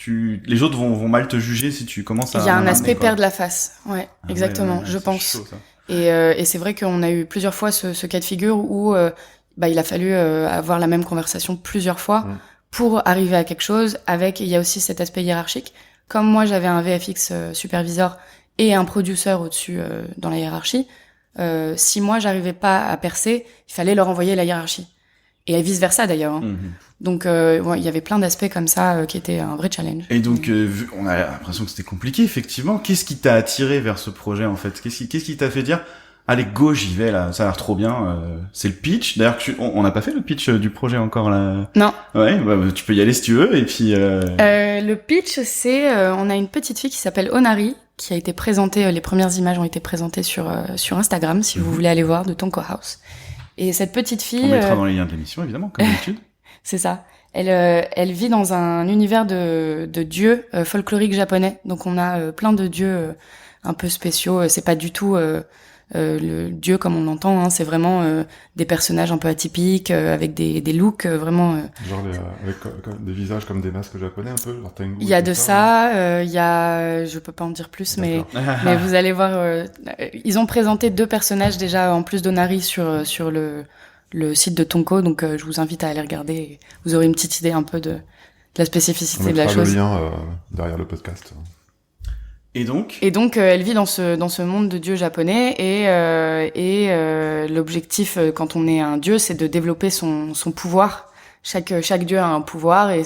les autres vont mal te juger si tu commences à... Il y a un aspect perdre la face. Ouais, exactement, je pense. Chaud, ça. Et c'est vrai qu'on a eu plusieurs fois ce cas de figure où il a fallu avoir la même conversation plusieurs fois pour arriver à quelque chose. Il y a aussi cet aspect hiérarchique. Comme moi, j'avais un VFX superviseur et un producer au-dessus dans la hiérarchie. Si moi, j'arrivais pas à percer, il fallait leur envoyer la hiérarchie. Et vice versa d'ailleurs. Donc il y avait plein d'aspects comme ça qui étaient un vrai challenge. Et donc on a l'impression que c'était compliqué effectivement. Qu'est-ce qui t'a attiré vers ce projet en fait? Qu'est-ce qui t'a fait dire Allez, go, j'y vais là, ça a l'air trop bien. C'est le pitch. D'ailleurs, on n'a pas fait le pitch du projet encore là. Non. Ouais, bah, tu peux y aller si tu veux. Et puis. Le pitch, c'est on a une petite fille qui s'appelle Onari, qui a été présentée. Les premières images ont été présentées sur Instagram, si vous voulez aller voir, de Tonko House. Et cette petite fille. On mettra dans les liens de l'émission, évidemment, comme d'habitude. C'est ça. Elle vit dans un univers de dieux folkloriques japonais. Donc on a plein de dieux un peu spéciaux. C'est pas du tout le dieu comme on l'entend, hein. C'est vraiment des personnages un peu atypiques avec des looks vraiment Genre avec des visages comme des masques japonais un peu, genre Tengu. il y a de ça, il y a je peux pas en dire plus, mais vous allez voir ils ont présenté 2 personnages déjà en plus d'Onari sur le site de Tonko, donc je vous invite à aller regarder et vous aurez une petite idée un peu de la spécificité de la chose. On mettra le lien derrière le podcast. Et donc, elle vit dans ce monde de dieux japonais et l'objectif quand on est un dieu, c'est de développer son pouvoir. Chaque dieu a un pouvoir et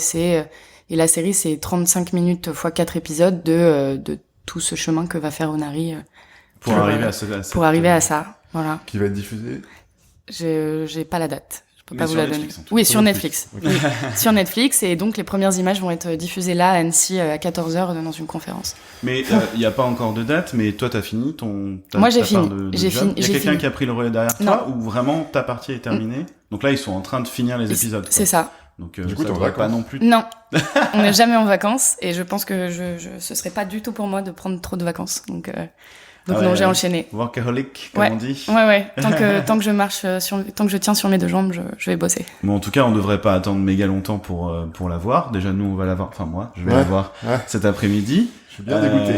la série c'est 35 minutes x 4 épisodes de tout ce chemin que va faire Onari pour arriver à ça. Voilà. Qui va être diffusé? J'ai pas la date. Je peux Mais pas vous la donner. Oui, sur Netflix. Okay. Oui, sur Netflix, et donc les premières images vont être diffusées là à Annecy à 14h dans une conférence. Mais il y a pas encore de date, mais toi t'as fini Moi j'ai fini. J'ai fini. Il y a quelqu'un qui a pris le relais derrière toi ou vraiment ta partie est terminée? Donc là ils sont en train de finir les épisodes. C'est ça. Donc du coup ça t'es en devrait vacances? pas non plus. Non, on n'est jamais en vacances et je pense que ce serait pas du tout pour moi de prendre trop de vacances. Donc non, j'ai enchaîné. Workaholic, comme on dit. Ouais. Tant que je marche tant que je tiens sur mes 2 jambes, je vais bosser. Bon, en tout cas, on devrait pas attendre méga longtemps pour la voir. Déjà, nous, on va la voir. Enfin, moi, je vais la voir cet après-midi. Je suis bien dégoûté.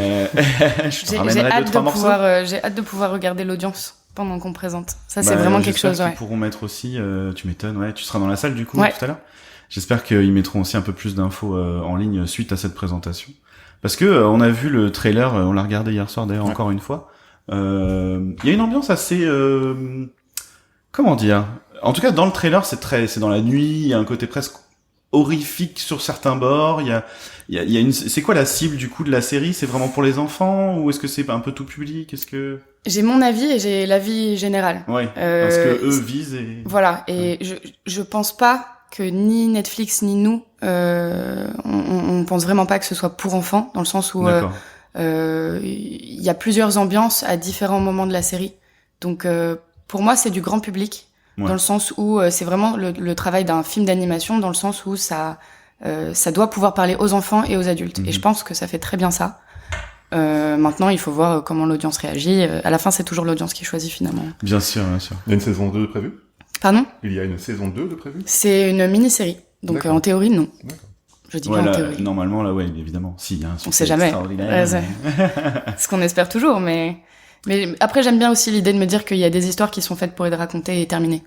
J'ai hâte de pouvoir regarder l'audience pendant qu'on présente. Ça, c'est vraiment quelque chose, Ils pourront mettre aussi, tu m'étonnes, tu seras dans la salle, du coup, Ouais. tout à l'heure. J'espère qu'ils mettront aussi un peu plus d'infos en ligne suite à cette présentation. Parce que on a vu le trailer, on l'a regardé hier soir d'ailleurs encore une fois. Il y a une ambiance assez, comment dire. En tout cas, dans le trailer, c'est dans la nuit. Il y a un côté presque horrifique sur certains bords. Il y a une. C'est quoi la cible du coup de la série? C'est vraiment pour les enfants ou est-ce que c'est un peu tout public? Est-ce que j'ai mon avis et j'ai l'avis général. Ouais. Parce que eux visent et. Voilà. Et je pense pas que ni Netflix ni nous, on pense vraiment pas que ce soit pour enfants, dans le sens où il y a plusieurs ambiances à différents moments de la série. Donc pour moi c'est du grand public, dans le sens où c'est vraiment le travail d'un film d'animation, dans le sens où ça doit pouvoir parler aux enfants et aux adultes. Et je pense que ça fait très bien ça. Maintenant, il faut voir comment l'audience réagit. À la fin, c'est toujours l'audience qui choisit finalement. Bien sûr. Il y a une saison 2 de prévue? Pardon? Il y a une saison 2 de prévue? C'est une mini-série. Donc en théorie, non. D'accord. Je dis bien en théorie. Normalement, là, ouais, évidemment. Si, il y a un succès on sait jamais. Ce qu'on espère toujours, mais après, j'aime bien aussi l'idée de me dire qu'il y a des histoires qui sont faites pour être racontées et terminées.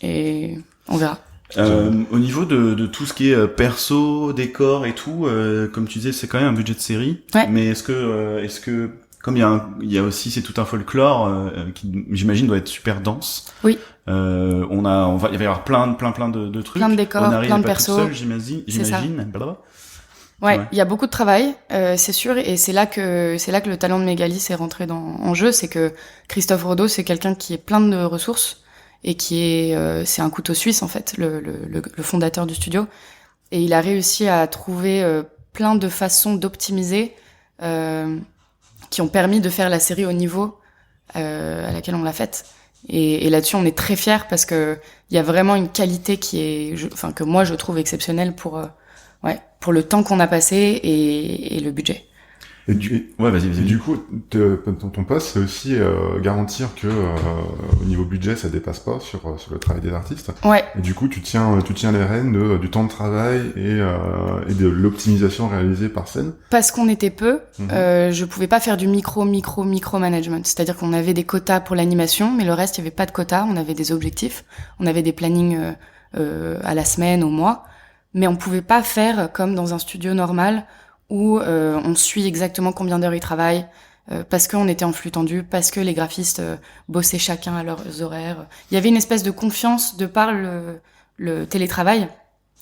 Et on verra. Au niveau de tout ce qui est perso, décor et tout, comme tu disais, c'est quand même un budget de série. Ouais. Mais est-ce que comme il y a aussi c'est tout un folklore qui j'imagine doit être super dense. Oui. Il va y avoir plein de trucs. Plein de décors, plein de persos. Seul, j'imagine. Ouais, il y a beaucoup de travail, c'est sûr, et c'est là que le talent de Mégalis est rentré en jeu. C'est que Christophe Rodeau, c'est quelqu'un qui est plein de ressources et c'est un couteau suisse en fait, le fondateur du studio, et il a réussi à trouver plein de façons d'optimiser qui ont permis de faire la série au niveau à laquelle on l'a faite. Et là-dessus, on est très fiers parce que il y a vraiment une qualité que moi je trouve exceptionnelle pour le temps qu'on a passé et le budget. Vas-y. Du coup, ton poste, c'est aussi garantir que au niveau budget, ça dépasse pas sur le travail des artistes. Ouais. Et du coup, tu tiens les rênes du temps de travail et de l'optimisation réalisée par scène. Parce qu'on était peu, je pouvais pas faire du micro management. C'est-à-dire qu'on avait des quotas pour l'animation, mais le reste, il y avait pas de quotas. On avait des objectifs, on avait des plannings à la semaine, au mois, mais on pouvait pas faire comme dans un studio normal où on suit exactement combien d'heures ils travaillent, parce qu'on était en flux tendu, parce que les graphistes bossaient chacun à leurs horaires. Il y avait une espèce de confiance de par le télétravail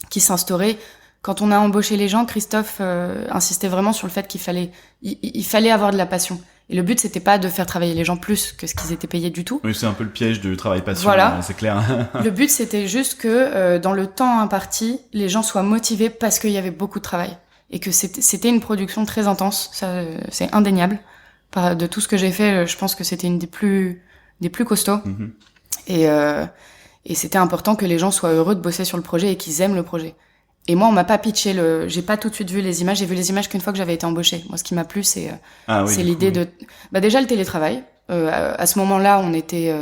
qui s'instaurait. Quand on a embauché les gens, Christophe insistait vraiment sur le fait qu'il fallait avoir de la passion. Et le but, c'était pas de faire travailler les gens plus que ce qu'ils étaient payés du tout. Oui, c'est un peu le piège du travail passion, Voilà. c'est clair. Le but, c'était juste que dans le temps imparti, les gens soient motivés parce qu'il y avait beaucoup de travail. Et que c'était une production très intense, ça, c'est indéniable. De tout ce que j'ai fait, je pense que c'était une des plus costauds. Et c'était important que les gens soient heureux de bosser sur le projet et qu'ils aiment le projet. Et moi, on m'a pas pitché j'ai pas tout de suite vu les images. J'ai vu les images qu'une fois que j'avais été embauchée. Moi, ce qui m'a plu, c'est l'idée de, déjà le télétravail. À ce moment-là,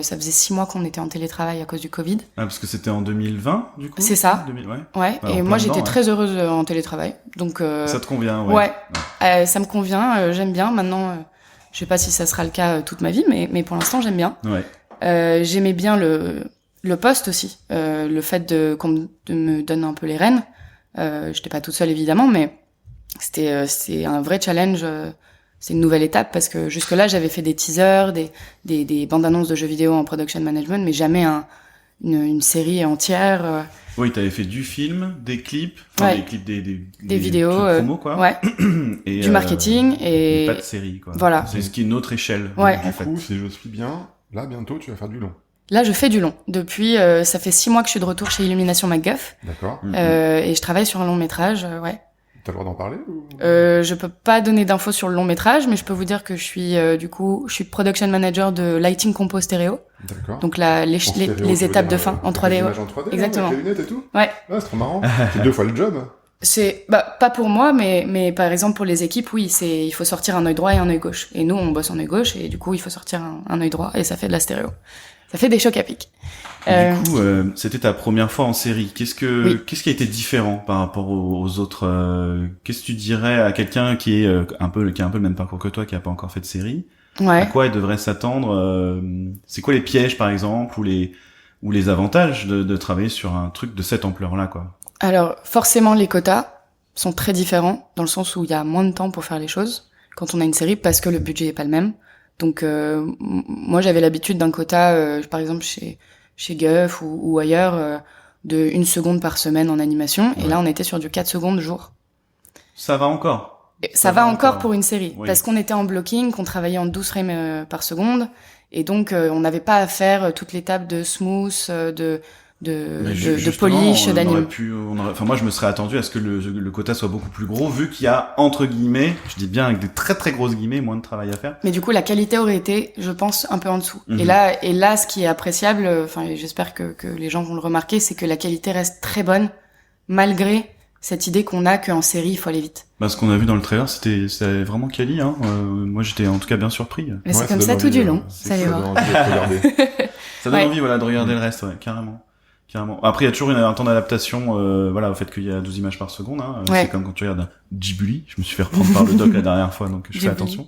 ça faisait 6 mois qu'on était en télétravail à cause du Covid. Ah, parce que c'était en 2020, du coup? C'est ça. 2000, ouais. Ouais. Et moi, j'étais très heureuse en télétravail. Donc, ça te convient, ouais. Ça me convient, j'aime bien. Maintenant, je sais pas si ça sera le cas toute ma vie, mais pour l'instant, j'aime bien. Ouais. J'aimais bien le poste aussi. Le fait de me donne un peu les rênes. J'étais pas toute seule évidemment, mais c'est un vrai challenge. C'est une nouvelle étape parce que jusque-là j'avais fait des teasers, des bandes annonces de jeux vidéo en production management, mais jamais une série entière. Oui, t'avais fait du film, des clips, ouais. des clips, des vidéos, promo quoi. Ouais. Et, du marketing et pas de série quoi. Voilà. C'est ce qui est une autre échelle. Ouais. Du coup, si je suis bien, là bientôt tu vas faire du long. Là, je fais du long. Depuis, ça fait 6 mois que je suis de retour chez Illumination MacGuff. D'accord. Et je travaille sur un long métrage, ouais. T'as le droit d'en parler ou... Je peux pas donner d'infos sur le long métrage, mais je peux vous dire que je suis production manager de Lighting Compo Stéréo. D'accord. Donc les étapes de fin en 3D. En 3D, exactement. Avec les lunettes et tout. Ouais. Ah, c'est trop marrant. C'est 2 fois le job. C'est pas pour moi, mais par exemple pour les équipes, oui, il faut sortir un œil droit et un œil gauche. Et nous, on bosse en œil gauche, et du coup, il faut sortir un œil droit, et ça fait de la stéréo. Ça fait des chocs à pic. Du coup, c'était ta première fois en série. Qu'est-ce qui a été différent par rapport aux autres Qu'est-ce que tu dirais à quelqu'un qui est un peu le même parcours que toi, qui a pas encore fait de série? Ouais. À quoi il devrait s'attendre C'est quoi les pièges, par exemple, ou les avantages de travailler sur un truc de cette ampleur-là, quoi? Alors, forcément, les quotas sont très différents, dans le sens où il y a moins de temps pour faire les choses quand on a une série, parce que le budget est pas le même. Donc, moi, j'avais l'habitude d'un quota, par exemple, chez Guff ou ailleurs, de 1 seconde par semaine en animation. Ouais. Et là, on était sur du 4 secondes jour. Ça va encore. Ça va encore pour une série. Oui. Parce qu'on était en blocking, qu'on travaillait en 12 frames par seconde. Et donc, on n'avait pas à faire toute l'étape de smooth, de polish, d'anime. Enfin, moi, je me serais attendu à ce que le quota soit beaucoup plus gros, vu qu'il y a, entre guillemets, je dis bien avec des très très grosses guillemets, moins de travail à faire. Mais du coup, la qualité aurait été, je pense, un peu en dessous. Mhm. Et là, ce qui est appréciable, enfin, j'espère que les gens vont le remarquer, c'est que la qualité reste très bonne, malgré cette idée qu'on a qu'en série, il faut aller vite. Bah, ce qu'on a vu dans le trailer, c'était vraiment quali, hein. Moi, j'étais en tout cas bien surpris. Mais c'est comme ça tout du long. Ça y va. Ça donne envie, voilà, de regarder le reste, ouais, carrément. Après, il y a toujours un temps d'adaptation, voilà, au fait qu'il y a 12 images par seconde, hein. Ouais. C'est comme quand tu regardes Ghibli. Je me suis fait reprendre par le doc la dernière fois, donc je fais attention.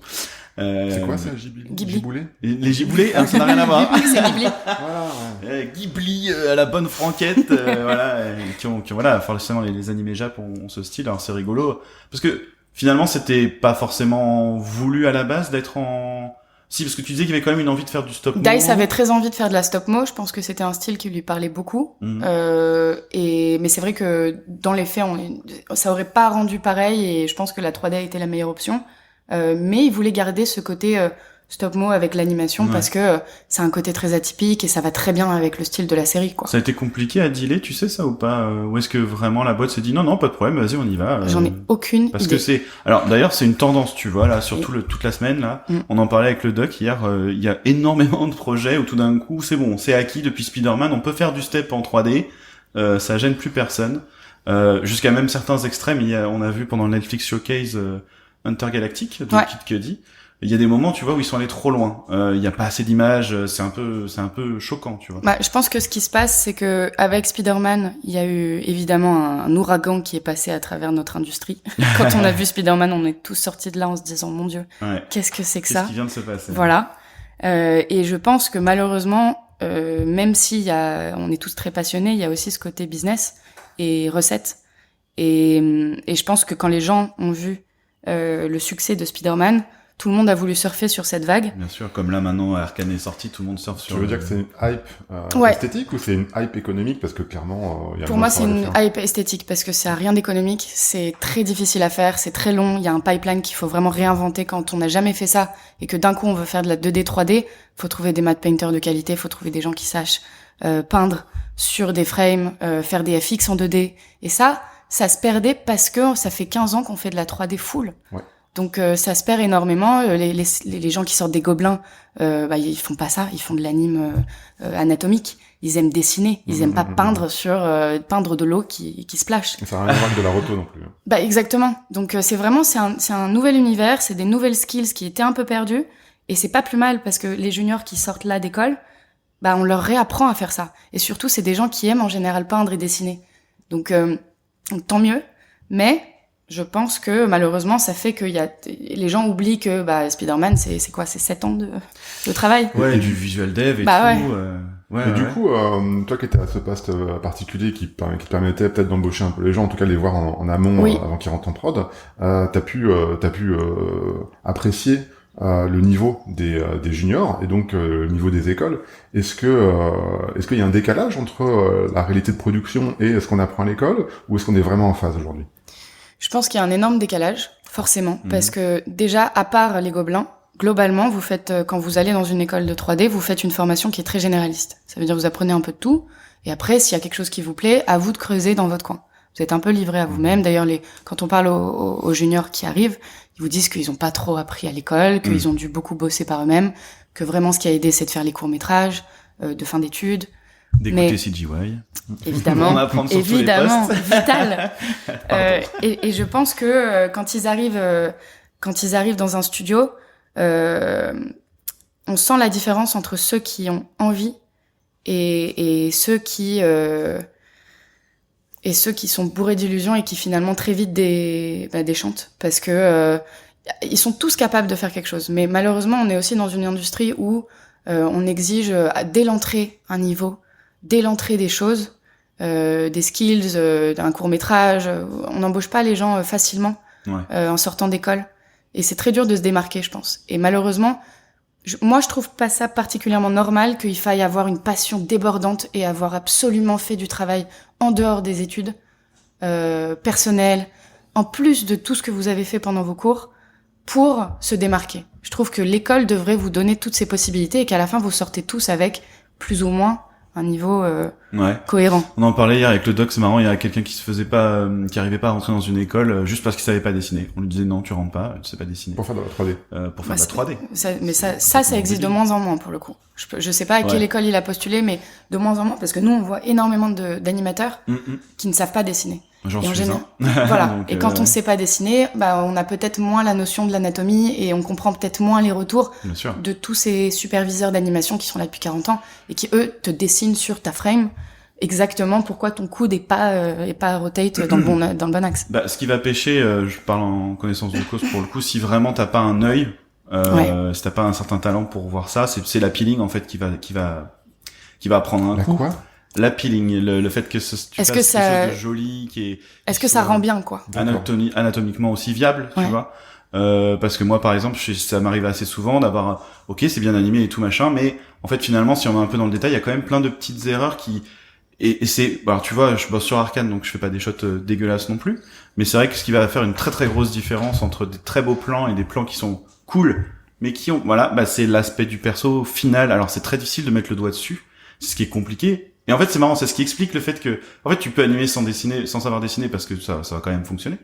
C'est quoi ça, Giboulé? Les giboulés, hein, ça n'a rien à voir. C'est Ghibli. Voilà, ouais. Ghibli à la bonne franquette, voilà, qui ont voilà, forcément les animés Jap ont ce style, alors c'est rigolo. Parce que, finalement, c'était pas forcément voulu à la base d'être en... Si, parce que tu disais qu'il y avait quand même une envie de faire du stop-mo. Dice avait très envie de faire de la stop-mo, je pense que c'était un style qui lui parlait beaucoup. Mhm. Mais c'est vrai que dans les faits, ça aurait pas rendu pareil, et je pense que la 3D a été la meilleure option. Mais il voulait garder ce côté stop-mo avec l'animation, ouais. Parce que c'est un côté très atypique et ça va très bien avec le style de la série, quoi. Ça a été compliqué à dealer, tu sais ça ou pas? Ou est-ce que vraiment la boîte s'est dit non, pas de problème, vas-y, on y va? J'en ai aucune parce idée. Que c'est... Alors d'ailleurs, c'est une tendance, tu vois, là, sur toute la semaine, là. On en parlait avec le doc hier, il y a énormément de projets où tout d'un coup, c'est bon, c'est acquis depuis Spider-Man, on peut faire du step en 3D, ça gêne plus personne. Jusqu'à même certains extrêmes, on a vu pendant le Netflix Showcase Intergalactic de Kid Cudi. Il y a des moments, tu vois, où ils sont allés trop loin. Il y a pas assez d'images, c'est un peu choquant, tu vois. Bah, je pense que ce qui se passe, c'est que avec Spider-Man, il y a eu évidemment un ouragan qui est passé à travers notre industrie. Quand on a vu Spider-Man, on est tous sortis de là en se disant, mon Dieu, ouais. Qu'est-ce que c'est que ça? Qu'est-ce qui vient de se passer? Voilà. Et je pense que malheureusement, même si on est tous très passionnés, il y a aussi ce côté business et recettes. Et je pense que quand les gens ont vu le succès de Spider-Man, tout le monde a voulu surfer sur cette vague. Bien sûr, comme là maintenant Arcane est sorti, tout le monde surfe sur. Tu veux dire que c'est une hype esthétique ou c'est une hype économique parce que clairement il y a Pour moi, c'est une hype esthétique parce que ça a rien d'économique, c'est très difficile à faire, c'est très long, il y a un pipeline qu'il faut vraiment réinventer quand on n'a jamais fait ça et que d'un coup on veut faire de la 2D, 3D, faut trouver des matte painters de qualité, faut trouver des gens qui sachent peindre sur des frames, faire des FX en 2D et ça se perdait parce que ça fait 15 ans qu'on fait de la 3D full. Ouais. Donc ça se perd énormément. Les gens qui sortent des gobelins, ils font pas ça. Ils font de l'anime anatomique. Ils aiment dessiner. Ils aiment pas peindre peindre de l'eau qui splash. Et ça n'a rien à voir avec de la roto non plus. Exactement. Donc c'est un nouvel univers. C'est des nouvelles skills qui étaient un peu perdues. Et c'est pas plus mal parce que les juniors qui sortent là d'école, on leur réapprend à faire ça. Et surtout c'est des gens qui aiment en général peindre et dessiner. Donc tant mieux. Mais je pense que malheureusement ça fait que les gens oublient que Spider-Man c'est quoi, c'est 7 ans de travail. Ouais, et du visual dev et tout. Et du coup, toi qui étais à ce poste particulier qui te permettait peut-être d'embaucher un peu les gens, en tout cas de les voir en amont avant qu'ils rentrent en prod, t'as pu apprécier le niveau des juniors et donc le niveau des écoles. Est-ce qu'il y a un décalage entre la réalité de production et ce qu'on apprend à l'école, ou est-ce qu'on est vraiment en phase aujourd'hui? Je pense qu'il y a un énorme décalage, forcément, parce que déjà, à part les gobelins, globalement, vous faites, quand vous allez dans une école de 3D, vous faites une formation qui est très généraliste. Ça veut dire que vous apprenez un peu de tout, et après, s'il y a quelque chose qui vous plaît, à vous de creuser dans votre coin. Vous êtes un peu livré à vous-même. D'ailleurs, quand on parle aux juniors qui arrivent, ils vous disent qu'ils ont pas trop appris à l'école, qu'ils ont dû beaucoup bosser par eux-mêmes, que vraiment ce qui a aidé, c'est de faire les courts-métrages, de fin d'études. D'écouter CGI. Évidemment, évidemment, vital. Et je pense que quand ils arrivent dans un studio, on sent la différence entre ceux qui ont envie et ceux qui sont bourrés d'illusions et qui finalement très vite déchantent parce que ils sont tous capables de faire quelque chose. Mais malheureusement, on est aussi dans une industrie où on exige dès l'entrée un niveau, dès l'entrée des choses, des skills, d'un court-métrage. On n'embauche pas les gens facilement en sortant d'école. Et c'est très dur de se démarquer, je pense. Et malheureusement, moi, je trouve pas ça particulièrement normal qu'il faille avoir une passion débordante et avoir absolument fait du travail en dehors des études personnelles, en plus de tout ce que vous avez fait pendant vos cours, pour se démarquer. Je trouve que l'école devrait vous donner toutes ces possibilités et qu'à la fin, vous sortez tous avec plus ou moins un niveau cohérent. On en parlait hier avec le doc, c'est marrant, il y a quelqu'un qui qui arrivait pas à rentrer dans une école juste parce qu'il savait pas dessiner. On lui disait non, tu rentres pas, tu sais pas dessiner. Pour faire de la 3D. Pour faire de la 3D. Ça existe de moins en moins pour le coup. Je sais pas à quelle école il a postulé, mais de moins en moins, parce que nous on voit énormément d'animateurs qui ne savent pas dessiner. J'en suis un. Voilà. Donc, et quand on sait pas dessiner, on a peut-être moins la notion de l'anatomie et on comprend peut-être moins les retours de tous ces superviseurs d'animation qui sont là depuis 40 ans et qui eux te dessinent sur ta frame exactement pourquoi ton coude est pas rotate dans le bon axe. Ce qui va pêcher, je parle en connaissance de cause pour le coup, si vraiment t'as pas un œil, si t'as pas un certain talent pour voir ça, c'est l'appealing en fait qui va prendre un coup. Quoi? L'appealing, le fait que tu fasses quelque chose de joli, est-ce que ça rend bien, quoi? Anatomiquement aussi viable, tu vois. Parce que moi, par exemple, ça m'arrive assez souvent d'avoir, ok, c'est bien animé et tout machin, mais en fait, finalement, si on est un peu dans le détail, il y a quand même plein de petites erreurs et c'est, alors tu vois, je bosse sur Arcane, donc je fais pas des shots dégueulasses non plus, mais c'est vrai que ce qui va faire une très très grosse différence entre des très beaux plans et des plans qui sont cool, mais qui ont, c'est l'aspect du perso final. Alors c'est très difficile de mettre le doigt dessus, c'est ce qui est compliqué. Et en fait, c'est marrant, c'est ce qui explique le fait que, en fait, tu peux animer sans savoir dessiner parce que ça va quand même fonctionner.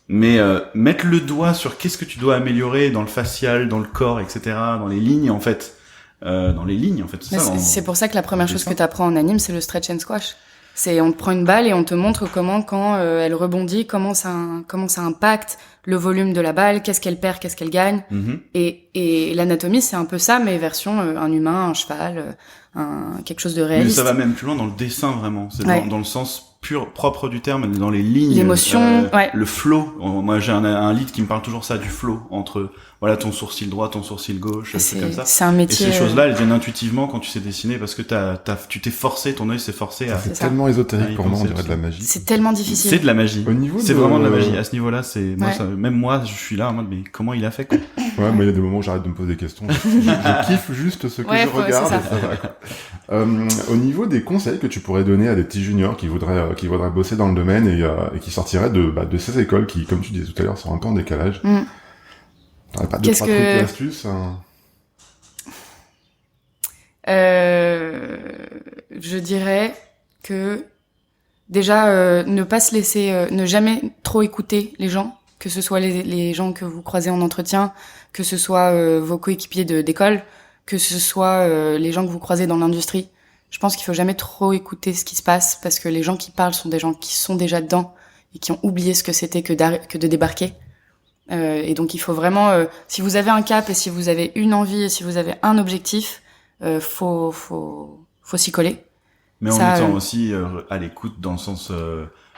Mais, mettre le doigt sur qu'est-ce que tu dois améliorer dans le facial, dans le corps, etc., dans les lignes, en fait. C'est ça. C'est pour ça que la première chose que t'apprends en anime, c'est le stretch and squash. C'est, on te prend une balle et on te montre comment, quand elle rebondit, comment ça impacte le volume de la balle, qu'est-ce qu'elle perd, qu'est-ce qu'elle gagne. Et l'anatomie, c'est un peu ça, mais version un humain, un cheval, quelque chose de réaliste. Mais ça va même plus loin dans le dessin, vraiment. C'est dans le sens propre du terme, dans les lignes. L'émotion, le flow. Moi, j'ai un lead qui me parle toujours ça, du flow, entre, ton sourcil droit, ton sourcil gauche, c'est comme ça. C'est un métier. Et ces choses-là, elles viennent intuitivement quand tu sais dessiner, parce que tu t'es forcé, ton œil s'est forcé à... C'est tellement ésotérique pour moi, on dirait de la magie. C'est tellement difficile. C'est de la magie. Au niveau c'est vraiment de la magie. À ce niveau-là, même moi, je suis là en mode, mais comment il a fait, quoi? Ouais, moi, il y a des moments où j'arrête de me poser des questions. Je kiffe juste ce que je regarde. C'est ça. Et ça va, quoi. Au niveau des conseils que tu pourrais donner à des petits juniors qui voudraient bosser dans le domaine et qui sortiraient de ces écoles qui, comme tu disais tout à l'heure, sont un peu en décalage. T'aurais pas deux, trois trucs et astuces, hein? Je dirais que déjà ne pas se laisser, ne jamais trop écouter les gens, que ce soit les gens que vous croisez en entretien, que ce soit vos coéquipiers d'école, que ce soit les gens que vous croisez dans l'industrie. Je pense qu'il faut jamais trop écouter ce qui se passe parce que les gens qui parlent sont des gens qui sont déjà dedans et qui ont oublié ce que c'était que de débarquer. Et donc il faut vraiment, si vous avez un cap et si vous avez une envie et si vous avez un objectif, faut s'y coller. Mais en étant aussi à l'écoute dans le sens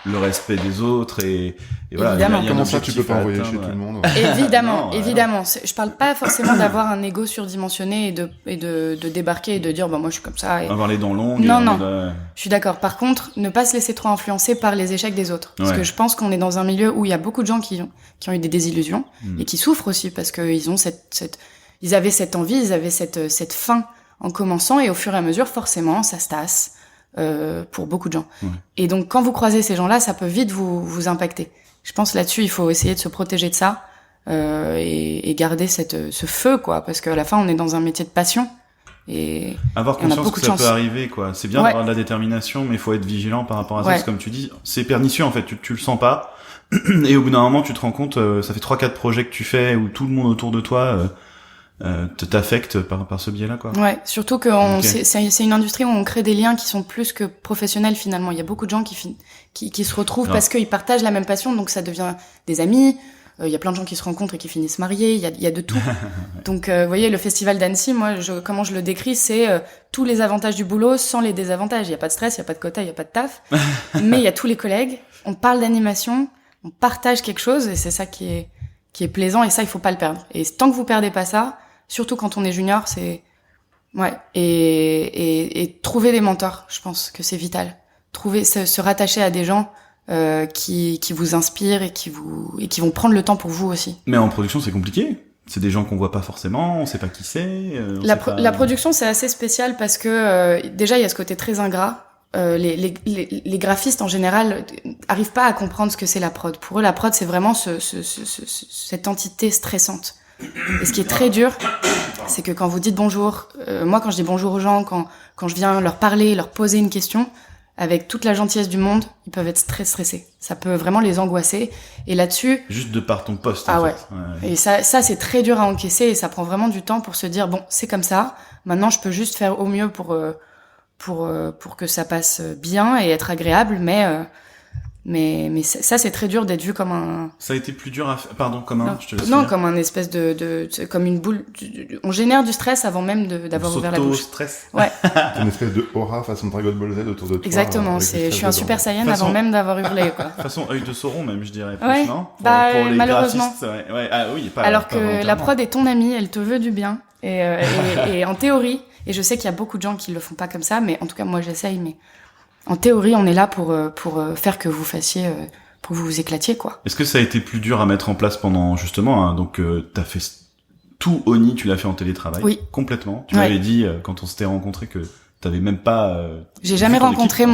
le respect des autres et voilà. Évidemment. Comment ça, tu peux pas envoyer chez tout le monde? Évidemment, Non, évidemment. Je parle pas forcément d'avoir un ego surdimensionné et de débarquer et de dire, bah, moi, je suis comme ça. Avoir les dents longues. Non. Je suis d'accord. Par contre, ne pas se laisser trop influencer par les échecs des autres. Parce que je pense qu'on est dans un milieu où il y a beaucoup de gens qui ont eu des désillusions et qui souffrent aussi parce qu'ils ont ils avaient cette envie, ils avaient cette faim en commençant et au fur et à mesure, forcément, ça se tasse. Pour beaucoup de gens. Et donc, quand vous croisez ces gens-là, ça peut vite vous impacter. Je pense là-dessus, il faut essayer de se protéger de ça et garder ce feu, quoi, parce qu'à la fin, on est dans un métier de passion. Et avoir conscience que ça peut arriver, quoi. C'est bien d'avoir de la détermination, mais il faut être vigilant par rapport à ça. Parce que comme tu dis, c'est pernicieux, en fait. Tu le sens pas. Et au bout d'un moment, tu te rends compte, ça fait 3-4 projets que tu fais où tout le monde autour de toi t'affecte par ce biais-là, quoi. Ouais, surtout que c'est une industrie où on crée des liens qui sont plus que professionnels, finalement. Il y a beaucoup de gens qui se retrouvent parce qu'ils partagent la même passion, donc ça devient des amis. Il y a plein de gens qui se rencontrent et qui finissent mariés. Il y a de tout. Donc, vous voyez, le festival d'Annecy, moi, comment je le décris, c'est tous les avantages du boulot sans les désavantages. Il y a pas de stress, il y a pas de quota, il y a pas de taf. Mais il y a tous les collègues. On parle d'animation, on partage quelque chose et c'est ça qui est plaisant et ça, il faut pas le perdre. Et tant que vous perdez pas ça, surtout quand on est junior, c'est et trouver des mentors, je pense que c'est vital. Trouver se rattacher à des gens qui vous inspirent et qui vont prendre le temps pour vous aussi. Mais en production, c'est compliqué. C'est des gens qu'on voit pas forcément, on sait pas qui c'est. La production, c'est assez spécial parce que déjà il y a ce côté très ingrat. Les graphistes en général arrivent pas à comprendre ce que c'est la prod. Pour eux, la prod, c'est vraiment cette entité stressante. Et ce qui est très dur, c'est que quand vous dites bonjour, moi quand je dis bonjour aux gens, quand je viens leur parler, leur poser une question, avec toute la gentillesse du monde, ils peuvent être très stressés. Ça peut vraiment les angoisser. Et là-dessus... Juste de par ton poste, en fait. Ouais. Et ça c'est très dur à encaisser et ça prend vraiment du temps pour se dire, bon, c'est comme ça, maintenant je peux juste faire au mieux pour que ça passe bien et être agréable, mais ça c'est très dur d'être vu comme un... Ça a été plus dur à faire... Pardon, comme un... Non, comme un espèce comme une boule... On génère du stress avant même d'avoir ouvert la bouche. Stress. Ouais. Une espèce de aura façon Dragon Ball Z autour de toi. Exactement, je suis un Super Saiyan avant même d'avoir hurlé, quoi. De façon œil de Sauron même, je dirais. Ouais, plus, non pour les malheureusement. Ouais. Ah oui, alors que la prod est ton amie, elle te veut du bien. Et en théorie, et je sais qu'il y a beaucoup de gens qui le font pas comme ça, mais en tout cas moi j'essaye, mais... En théorie, on est là pour faire que vous fassiez, pour que vous vous éclatiez, quoi. Est-ce que ça a été plus dur à mettre en place pendant, justement, hein, donc t'as fait tout Oni, tu l'as fait en télétravail? Oui. Complètement. Tu m'avais dit, quand on s'était rencontrés, que t'avais même pas... J'ai jamais rencontré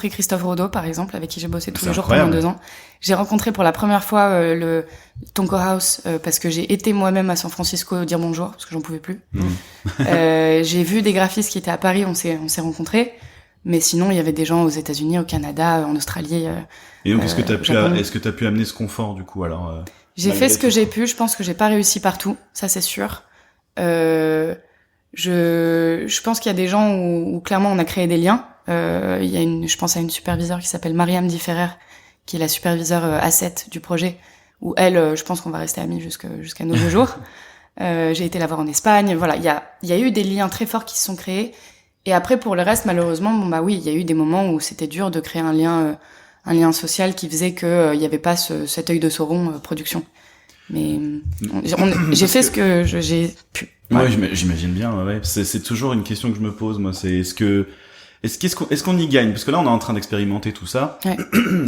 Christophe Rodeau, par exemple, avec qui j'ai bossé tous les jours pendant 2 ans. J'ai rencontré pour la première fois le Tonko House, parce que j'ai été moi-même à San Francisco dire bonjour, parce que j'en pouvais plus. J'ai vu des graphistes qui étaient à Paris, on s'est rencontrés. Mais sinon, il y avait des gens aux États-Unis, au Canada, en Australie. Et donc, est-ce que t'as pu amener ce confort, du coup, alors j'ai fait ce que j'ai pu. Je pense que j'ai pas réussi partout, ça c'est sûr. Je pense qu'il y a des gens où clairement on a créé des liens. Il y a je pense à une superviseure qui s'appelle Mariam Di Ferrer, qui est la superviseure asset du projet, où elle, je pense qu'on va rester amis jusqu'à nos jours. J'ai été la voir en Espagne. Voilà, il y a eu des liens très forts qui se sont créés. Et après, pour le reste, malheureusement, oui, il y a eu des moments où c'était dur de créer un lien social qui faisait que il y avait pas cet œil de Sauron production. Mais j'ai fait ce que j'ai pu. Ouais, j'imagine bien. Ouais. C'est toujours une question que je me pose, moi. C'est est-ce est-ce qu'on y gagne? Parce que là, on est en train d'expérimenter tout ça. Ouais.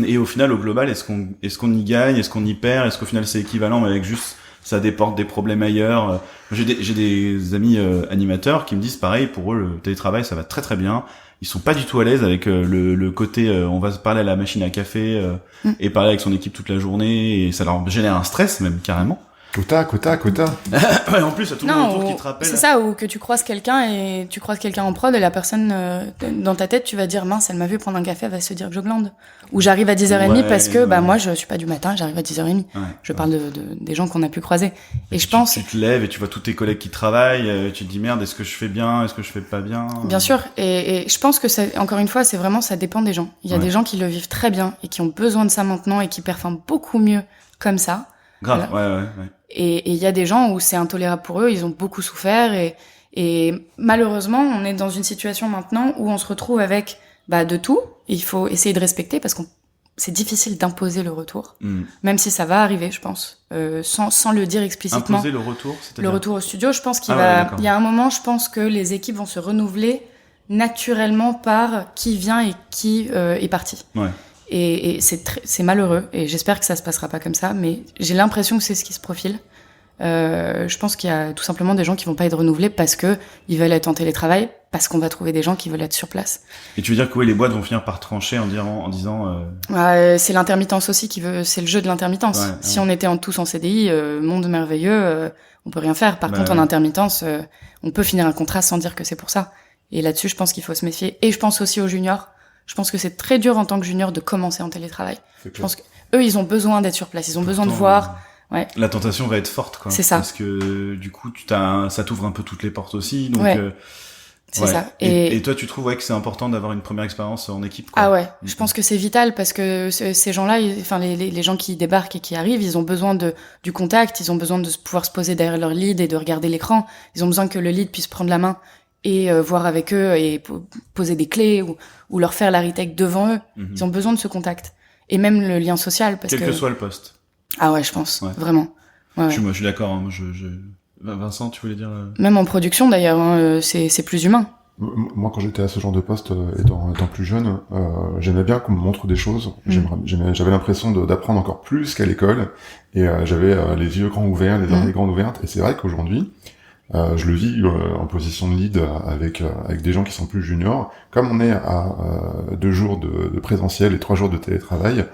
Et au final, au global, est-ce qu'on y gagne? Est-ce qu'on y perd? Est-ce qu'au final, c'est équivalent, mais avec juste, ça déporte des problèmes ailleurs? J'ai des amis animateurs qui me disent pareil, pour eux, le télétravail, ça va très très bien. Ils sont pas du tout à l'aise avec le côté, on va se parler à la machine à café, et parler avec son équipe toute la journée, et ça leur génère un stress, même, carrément. Quota. Ouais, en plus, à tout le monde autour qui te rappelle. C'est ça, ou que tu croises quelqu'un en prod et la personne, dans ta tête, tu vas dire, mince, elle m'a vu prendre un café, elle va se dire que je glande. Ou j'arrive à 10h30 parce que, moi, je suis pas du matin, j'arrive à 10h30. Je parle des gens qu'on a pu croiser. Et je pense. Tu te lèves et tu vois tous tes collègues qui travaillent, tu te dis merde, est-ce que je fais bien, est-ce que je fais pas bien? Bien sûr. Et je pense que encore une fois, c'est vraiment, ça dépend des gens. Il y a des gens qui le vivent très bien et qui ont besoin de ça maintenant et qui performent beaucoup mieux comme ça. Grave, voilà. ouais. Et il y a des gens où c'est intolérable pour eux, ils ont beaucoup souffert et malheureusement, on est dans une situation maintenant où on se retrouve avec de tout. Et il faut essayer de respecter parce que c'est difficile d'imposer le retour, même si ça va arriver, je pense, sans le dire explicitement. Imposer le retour, c'est-à-dire le retour au studio, je pense il y a un moment, je pense que les équipes vont se renouveler naturellement par qui vient et qui est parti. Ouais. Et c'est malheureux et j'espère que ça se passera pas comme ça, mais j'ai l'impression que c'est ce qui se profile. Je pense qu'il y a tout simplement des gens qui vont pas être renouvelés parce que ils veulent être en télétravail, parce qu'on va trouver des gens qui veulent être sur place. Et tu veux dire que les boîtes vont finir par trancher en disant c'est l'intermittence aussi c'est le jeu de l'intermittence. Si on était tous en CDI, monde merveilleux, on peut rien faire. Par contre, en intermittence, on peut finir un contrat sans dire que c'est pour ça. Et là-dessus, je pense qu'il faut se méfier. Et je pense aussi aux juniors. Je pense que c'est très dur en tant que junior de commencer en télétravail. Je pense que eux, ils ont besoin d'être sur place, ils ont besoin de voir. Ouais. La tentation va être forte, quoi. C'est ça. Parce que du coup, ça t'ouvre un peu toutes les portes aussi. Donc, c'est ça. Et toi, tu trouves que c'est important d'avoir une première expérience en équipe, quoi. Ah ouais, je pense que c'est vital parce que ces gens-là, les gens qui débarquent et qui arrivent, ils ont besoin du contact, ils ont besoin de pouvoir se poser derrière leur lead et de regarder l'écran. Ils ont besoin que le lead puisse prendre la main et voir avec eux et poser des clés ou leur faire la retake devant eux. Ils ont besoin de ce contact. Et même le lien social. Quel que soit le poste. Ah ouais, je pense. Vraiment. Ouais. Je suis d'accord. Hein. Vincent, tu voulais dire... Même en production, d'ailleurs, c'est plus humain. Moi, quand j'étais à ce genre de poste, étant plus jeune, j'aimais bien qu'on me montre des choses. J'avais l'impression d'apprendre encore plus qu'à l'école. Et j'avais les yeux grands ouverts, les oreilles grandes ouvertes. Et c'est vrai qu'aujourd'hui... je le vis en position de lead avec des gens qui sont plus juniors. Comme on est à 2 jours de présentiel et 3 jours de télétravail,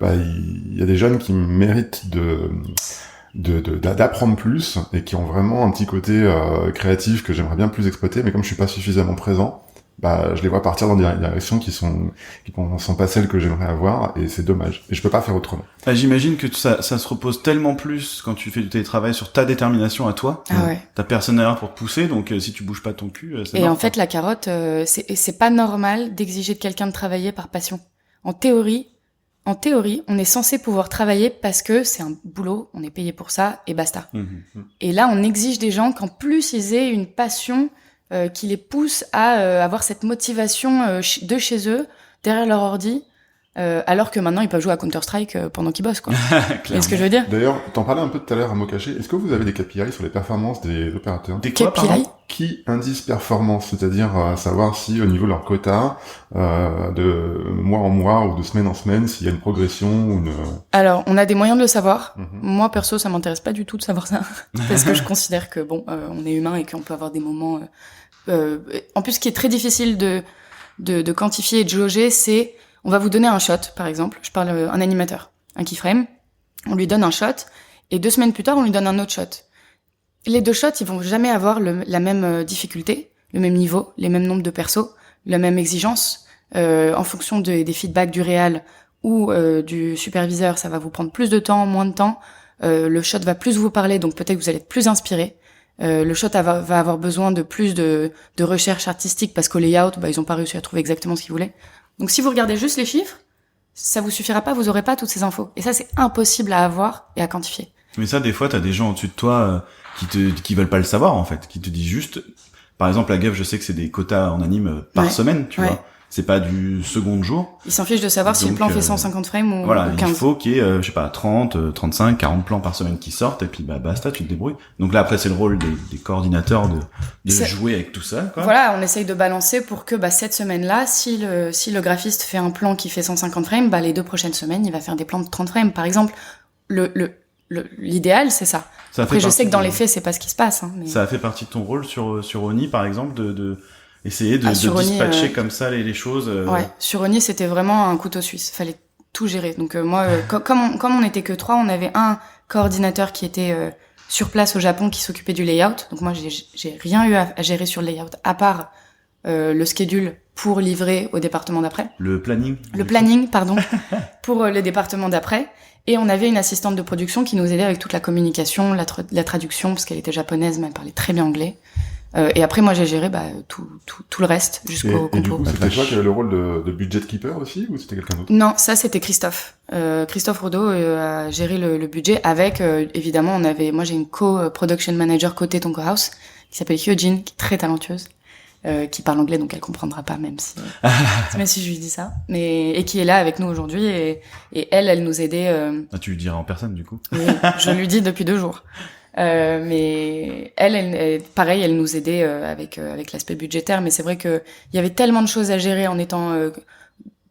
il y a des jeunes qui méritent d'apprendre plus et qui ont vraiment un petit côté créatif que j'aimerais bien plus exploiter, mais comme je suis pas suffisamment présent, je les vois partir dans des directions qui sont pas celles que j'aimerais avoir, et c'est dommage. Et je peux pas faire autrement. J'imagine que ça se repose tellement plus quand tu fais du télétravail sur ta détermination à toi. Ah ouais. T'as personne derrière pour te pousser, donc si tu bouges pas ton cul, c'est mort. Et en fait, la carotte, c'est pas normal d'exiger de quelqu'un de travailler par passion. En théorie, on est censé pouvoir travailler parce que c'est un boulot, on est payé pour ça, et basta. Et là, on exige des gens qu'en plus ils aient une passion qui les pousse à avoir cette motivation de chez eux, derrière leur ordi, alors que maintenant ils peuvent jouer à Counter-Strike pendant qu'ils bossent, quoi. C'est ce que je veux dire. D'ailleurs, t'en parlais un peu tout à l'heure à mots cachés. Est-ce que vous avez des KPI sur les performances des opérateurs? Des KPI? Qui indice performance, c'est-à-dire savoir si au niveau de leur quota, de mois en mois ou de semaine en semaine, s'il y a une progression ou une... Alors, on a des moyens de le savoir. Moi, perso, ça m'intéresse pas du tout de savoir ça. Parce que je considère que, on est humain et qu'on peut avoir des moments... En plus, ce qui est très difficile de quantifier et de jauger, c'est... On va vous donner un shot, par exemple. Je parle un animateur, un keyframe. On lui donne un shot, et 2 semaines plus tard, on lui donne un autre shot. Les 2 shots, ils vont jamais avoir la même difficulté, le même niveau, les mêmes nombres de persos, la même exigence. En fonction des feedbacks du réal ou du superviseur, ça va vous prendre plus de temps, moins de temps. Le shot va plus vous parler, donc peut-être que vous allez être plus inspiré. Le shot va avoir besoin de plus de recherche artistique parce qu'au layout, ils ont pas réussi à trouver exactement ce qu'ils voulaient. Donc si vous regardez juste les chiffres, ça vous suffira pas, vous aurez pas toutes ces infos. Et ça, c'est impossible à avoir et à quantifier. Mais ça, des fois, t'as des gens au-dessus de toi qui veulent pas le savoir, en fait, qui te disent juste... Par exemple, la Gave, je sais que c'est des quotas en anime par semaine, tu vois. c'est pas du second jour. Il s'en fiche de savoir si le plan fait 150 frames ou, voilà, ou 15. il faut qu'il y ait, je sais pas, 30, 35, 40 plans par semaine qui sortent, et puis basta, tu te débrouilles. Donc là, après, c'est le rôle des coordinateurs de jouer avec tout ça, quoi. Voilà, on essaye de balancer pour que cette semaine-là, si le graphiste fait un plan qui fait 150 frames, les 2 prochaines semaines, il va faire des plans de 30 frames. Par exemple, l'idéal, c'est ça. Après, je sais que dans les faits, c'est pas ce qui se passe. Hein, mais... Ça a fait partie de ton rôle sur Oni, par exemple, de essayer de dispatcher comme ça les choses. Ouais, sur Oni, c'était vraiment un couteau suisse. Fallait tout gérer. Donc moi, comme on était que 3, on avait un coordinateur qui était sur place au Japon qui s'occupait du layout. Donc moi, j'ai rien eu à gérer sur le layout à part le schedule pour livrer au département d'après. Le planning. Le planning, pardon, pour le département d'après. Et on avait une assistante de production qui nous aidait avec toute la communication, la traduction, parce qu'elle était japonaise, mais elle parlait très bien anglais. Et après, moi, j'ai géré tout le reste jusqu'au compo. Et du coup, c'était toi qui avais le rôle de budget keeper aussi, ou c'était quelqu'un d'autre? Non, ça c'était Christophe. Christophe Rodeau a géré le budget avec, évidemment, moi j'ai une co-production manager côté Tonko House qui s'appelle Hyojin, qui est très talentueuse, qui parle anglais, donc elle comprendra pas même si je lui dis ça, et qui est là avec nous aujourd'hui, et elle nous aidait. Tu lui diras en personne du coup. Oui, je lui dis depuis 2 jours. Mais elle, pareil, elle nous aidait avec l'aspect budgétaire, mais c'est vrai que il y avait tellement de choses à gérer en étant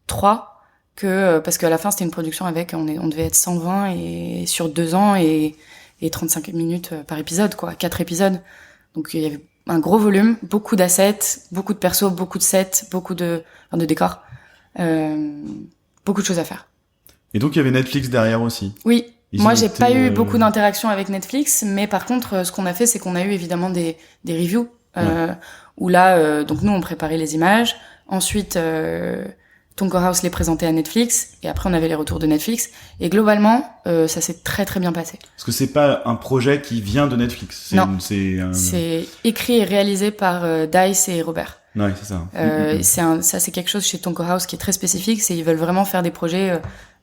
3 que parce qu'à la fin c'était une production avec on devait être 120 et sur 2 ans et 35 minutes par épisode, quoi, 4 épisodes. Donc il y avait un gros volume, beaucoup d'assets, beaucoup de persos, beaucoup de sets, beaucoup de décors, beaucoup de choses à faire. Et donc il y avait Netflix derrière aussi. Oui. Moi, j'ai pas eu beaucoup d'interactions avec Netflix, mais par contre, ce qu'on a fait, c'est qu'on a eu évidemment des reviews, où là, donc nous, on préparait les images. Ensuite, Tonko House les présentait à Netflix, et après, on avait les retours de Netflix. Et globalement, ça s'est très très bien passé. Parce que c'est pas un projet qui vient de Netflix. Non. C'est écrit et réalisé par Dice et Robert. Ouais, c'est ça. Ça, c'est quelque chose chez Tonko House qui est très spécifique, c'est ils veulent vraiment faire des projets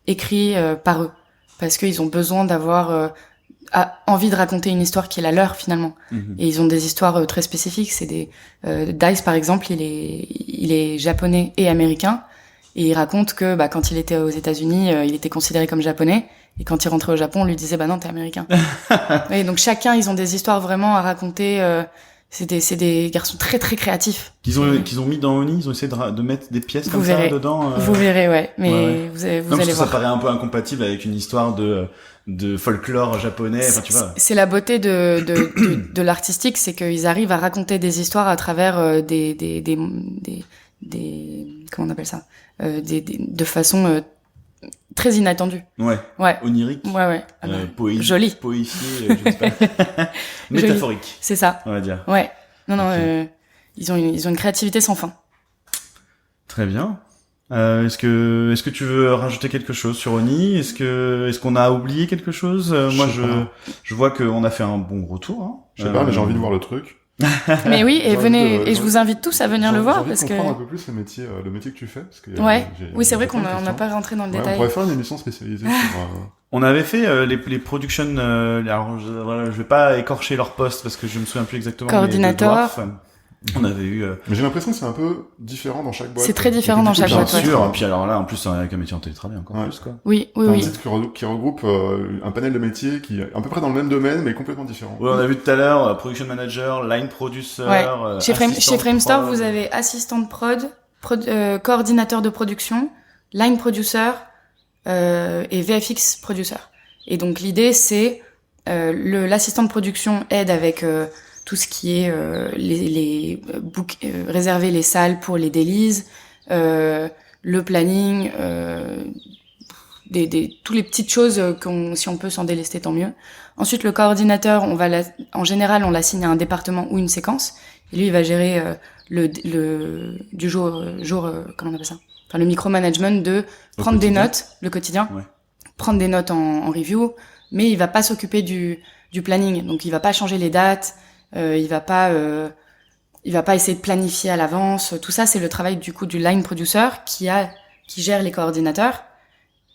écrits par eux. Parce qu'ils ont besoin d'avoir envie de raconter une histoire qui est la leur finalement. Et ils ont des histoires très spécifiques. C'est Dice par exemple, il est japonais et américain, et il raconte que quand il était aux États-Unis, il était considéré comme japonais, et quand il rentrait au Japon, on lui disait non, t'es américain. Et donc chacun, ils ont des histoires vraiment à raconter. C'est des garçons très très créatifs. Qu'ils ont mis dans Oni, ils ont essayé de mettre des pièces comme ça dedans. Vous verrez, ouais. Mais vous allez voir. Ça paraît un peu incompatible avec une histoire de folklore japonais. Enfin, tu vois. C'est la beauté de l'artistique, c'est qu'ils arrivent à raconter des histoires à travers des comment on appelle ça, de façon très inattendue. Ouais. Onirique. Ouais. Joli. Poéfié, je sais pas. Métaphorique. C'est ça. On va dire. Ouais. Non, okay. Ils ont une créativité sans fin. Très bien. Est-ce que tu veux rajouter quelque chose sur Oni? Est-ce qu'on a oublié quelque chose? Moi, je vois qu'on a fait un bon retour, hein. Je sais pas, mais j'ai envie de voir le truc. Mais oui, et venez, et je vous invite tous à venir le voir parce que. comprendre un peu plus le métier que tu fais, parce que. Oui, c'est vrai qu'on n'a pas rentré dans le détail. On pourrait faire une émission spécialisée sur. On avait fait les production. Alors, je vais pas écorcher leur poste parce que je me souviens plus exactement. Coordinateur. On avait eu. Mais j'ai l'impression que c'est un peu différent dans chaque boîte. C'est très différent dans chaque boîte. Bien sûr. Et puis alors là, en plus, avec un métier en télétravail encore plus, quoi. Oui. Un site qui regroupe un panel de métiers qui est à peu près dans le même domaine, mais complètement différent. Ouais, on a vu tout à l'heure, production manager, line producer. Ouais. Chez Framestore, vous avez assistant de prod, coordinateur de production, line producer, et VFX producer. Et donc l'idée, c'est l'assistant de production aide avec tout ce qui est réserver les salles pour les dailies, le planning, toutes les petites choses si on peut s'en délester, tant mieux. Ensuite, le coordinateur, en général, on l'assigne à un département ou une séquence, et lui, il va gérer du jour, comment on appelle ça, enfin le micromanagement de prendre des notes, le quotidien, prendre des notes en review, mais il va pas s'occuper du planning, donc il va pas changer les dates. Il va pas essayer de planifier à l'avance. Tout ça, c'est le travail du coup du line producer qui gère les coordinateurs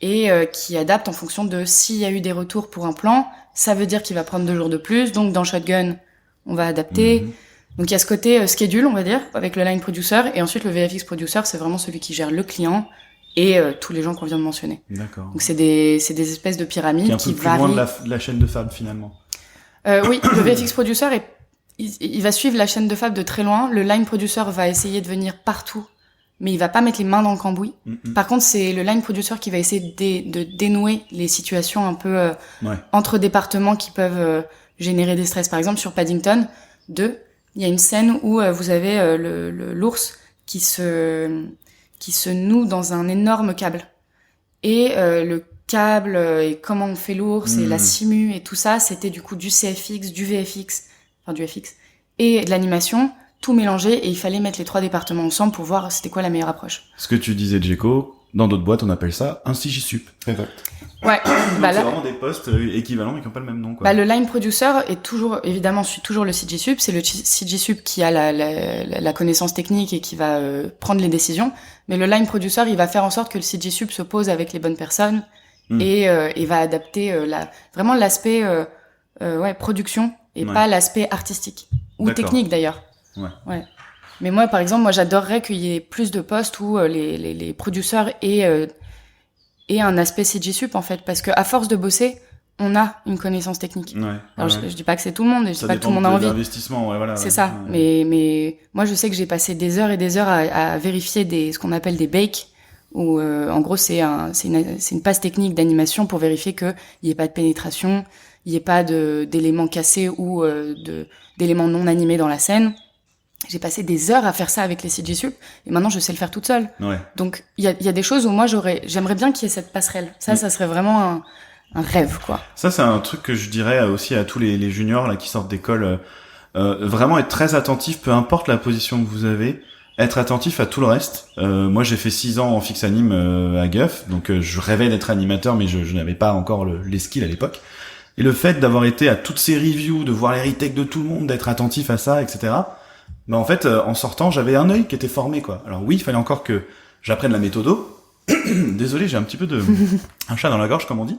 et qui adapte en fonction de s'il y a eu des retours pour un plan. Ça veut dire qu'il va prendre 2 jours de plus. Donc dans Shotgun, on va adapter. Donc il y a ce côté schedule, on va dire, avec le line producer, et ensuite le VFX producer, c'est vraiment celui qui gère le client et tous les gens qu'on vient de mentionner. D'accord. Donc c'est des espèces de pyramides qui est un peu qui plus varient. loin de la chaîne de fab finalement. Oui, le VFX producer il va suivre la chaîne de fab de très loin. Le line producer va essayer de venir partout, mais il va pas mettre les mains dans le cambouis. Par contre, c'est le line producer qui va essayer de dénouer les situations un peu entre départements qui peuvent générer des stress. Par exemple, sur Paddington 2, il y a une scène où vous avez l'ours qui se noue dans un énorme câble. Et le câble et comment on fait l'ours et la simu et tout ça, c'était du coup du CFX, du VFX, enfin du FX, et de l'animation, tout mélangé, et il fallait mettre les 3 départements ensemble pour voir c'était quoi la meilleure approche. Ce que tu disais, Djeko, dans d'autres boîtes, on appelle ça un CJSup. Exact. Ouais. Donc c'est vraiment des postes équivalents mais qui n'ont pas le même nom, quoi. Le line producer est toujours, évidemment, suit toujours le CJSup. C'est le CJSup qui a la connaissance technique et qui va prendre les décisions. Mais le line producer, il va faire en sorte que le CJSup se pose avec les bonnes personnes et va adapter vraiment l'aspect production et pas l'aspect artistique ou technique d'ailleurs. Ouais. Mais moi, par exemple, j'adorerais qu'il y ait plus de postes où les producers aient un aspect CJSup en fait, parce que à force de bosser, on a une connaissance technique. Alors je dis pas que c'est tout le monde, et je dis pas que tout le monde a envie. L'investissement, voilà. C'est ça. Mais moi je sais que j'ai passé des heures et des heures à vérifier ce qu'on appelle des bakes, où en gros c'est une passe technique d'animation pour vérifier que il y ait pas de pénétration, il y ait pas d'éléments cassés ou d'éléments non animés dans la scène. J'ai passé des heures à faire ça avec les CJSup, et maintenant je sais le faire toute seule. Donc il y a des choses où moi j'aimerais bien qu'il y ait cette passerelle. Ça serait vraiment un rêve, quoi. Ça, c'est un truc que je dirais aussi à tous les juniors là qui sortent d'école. Vraiment être très attentif, peu importe la position que vous avez, être attentif à tout le reste. Moi, j'ai fait 6 ans en fixe anime à Guff, donc je rêvais d'être animateur, mais je n'avais pas encore les skills à l'époque. Et le fait d'avoir été à toutes ces reviews, de voir les retakes de tout le monde, d'être attentif à ça, etc. Bah en fait, en sortant, j'avais un œil qui était formé, quoi. Alors oui, il fallait encore que j'apprenne la méthodo. Désolé, j'ai un petit peu un chat dans la gorge, comme on dit.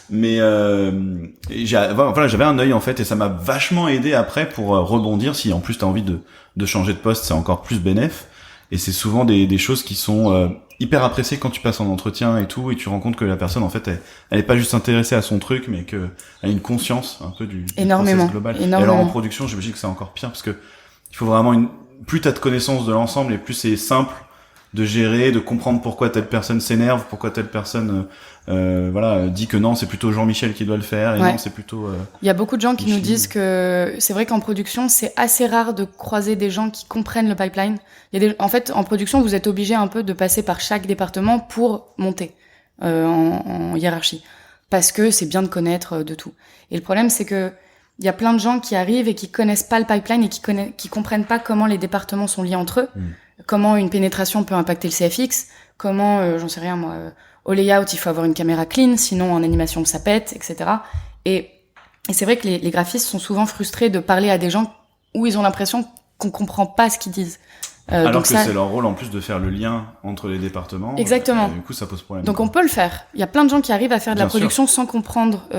Mais voilà, j'avais un œil en fait, et ça m'a vachement aidé après pour rebondir. Si en plus t'as envie de changer de poste, c'est encore plus bénéf. Et c'est souvent des choses qui sont hyper appréciées quand tu passes en entretien et tout, et tu rends compte que la personne en fait elle est pas juste intéressée à son truc, mais qu'elle a une conscience un peu du process global. Et alors en production, j'imagine que c'est encore pire, parce que il faut vraiment plus t'as de connaissance de l'ensemble, et plus c'est simple de gérer, de comprendre pourquoi telle personne s'énerve, pourquoi telle personne dit que non, c'est plutôt Jean-Michel qui doit le faire, et non, c'est plutôt il y a beaucoup de gens qui nous disent que c'est vrai qu'en production, c'est assez rare de croiser des gens qui comprennent le pipeline. En fait, en production, vous êtes obligé un peu de passer par chaque département pour monter en hiérarchie, parce que c'est bien de connaître de tout. Et le problème, c'est que il y a plein de gens qui arrivent et qui connaissent pas le pipeline et qui comprennent pas comment les départements sont liés entre eux. Comment une pénétration peut impacter le CFX, comment, j'en sais rien moi, au layout il faut avoir une caméra clean, sinon en animation ça pète, etc. Et c'est vrai que les graphistes sont souvent frustrés de parler à des gens où ils ont l'impression qu'on comprend pas ce qu'ils disent. Alors donc que c'est leur rôle en plus de faire le lien entre les départements. Exactement. Du coup ça pose problème. Donc on peut le faire. Il y a plein de gens qui arrivent à faire de la production sans comprendre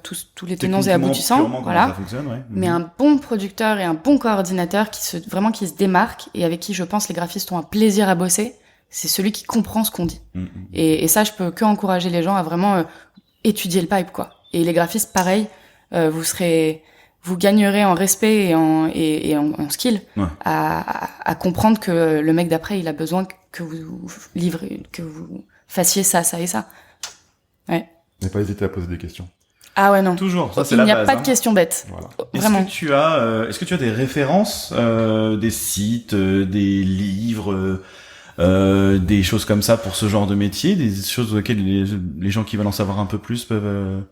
tous les tenants et aboutissants. Voilà. Ça fonctionne, Mais un bon producteur et un bon coordinateur qui se démarque et avec qui je pense les graphistes ont un plaisir à bosser, c'est celui qui comprend ce qu'on dit. Et ça, je peux que encourager les gens à vraiment étudier le pipe, quoi. Et les graphistes, pareil, vous gagnerez en respect et en skill à comprendre que le mec d'après, il a besoin que vous livrez, que vous fassiez ça, ça et ça. Ouais. N'hésitez pas hésiter à poser des questions. Ah ouais, non. Toujours, ça c'est la base. Il n'y a pas de questions bêtes. Voilà. Vraiment. Est-ce que tu as des références, des sites, des livres, des choses comme ça pour ce genre de métier, des choses auxquelles les gens qui veulent en savoir un peu plus peuvent...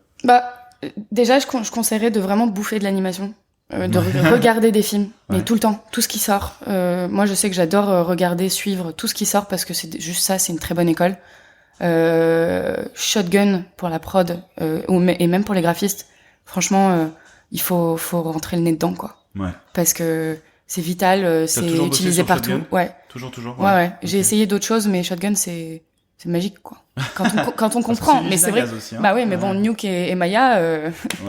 Déjà, je conseillerais de vraiment bouffer de l'animation, de regarder des films, mais tout le temps, tout ce qui sort. Moi, je sais que j'adore suivre tout ce qui sort parce que c'est juste ça, c'est une très bonne école. Shotgun pour la prod, et même pour les graphistes. Franchement, il faut rentrer le nez dedans, quoi. Ouais. Parce que c'est vital, c'est utilisé partout. Ouais. Toujours. Ouais. J'ai essayé d'autres choses, mais Shotgun, c'est c'est magique, quoi. Quand on comprend. Mais c'est vrai. Aussi, hein. Bah oui, mais bon, Nuke et Maya,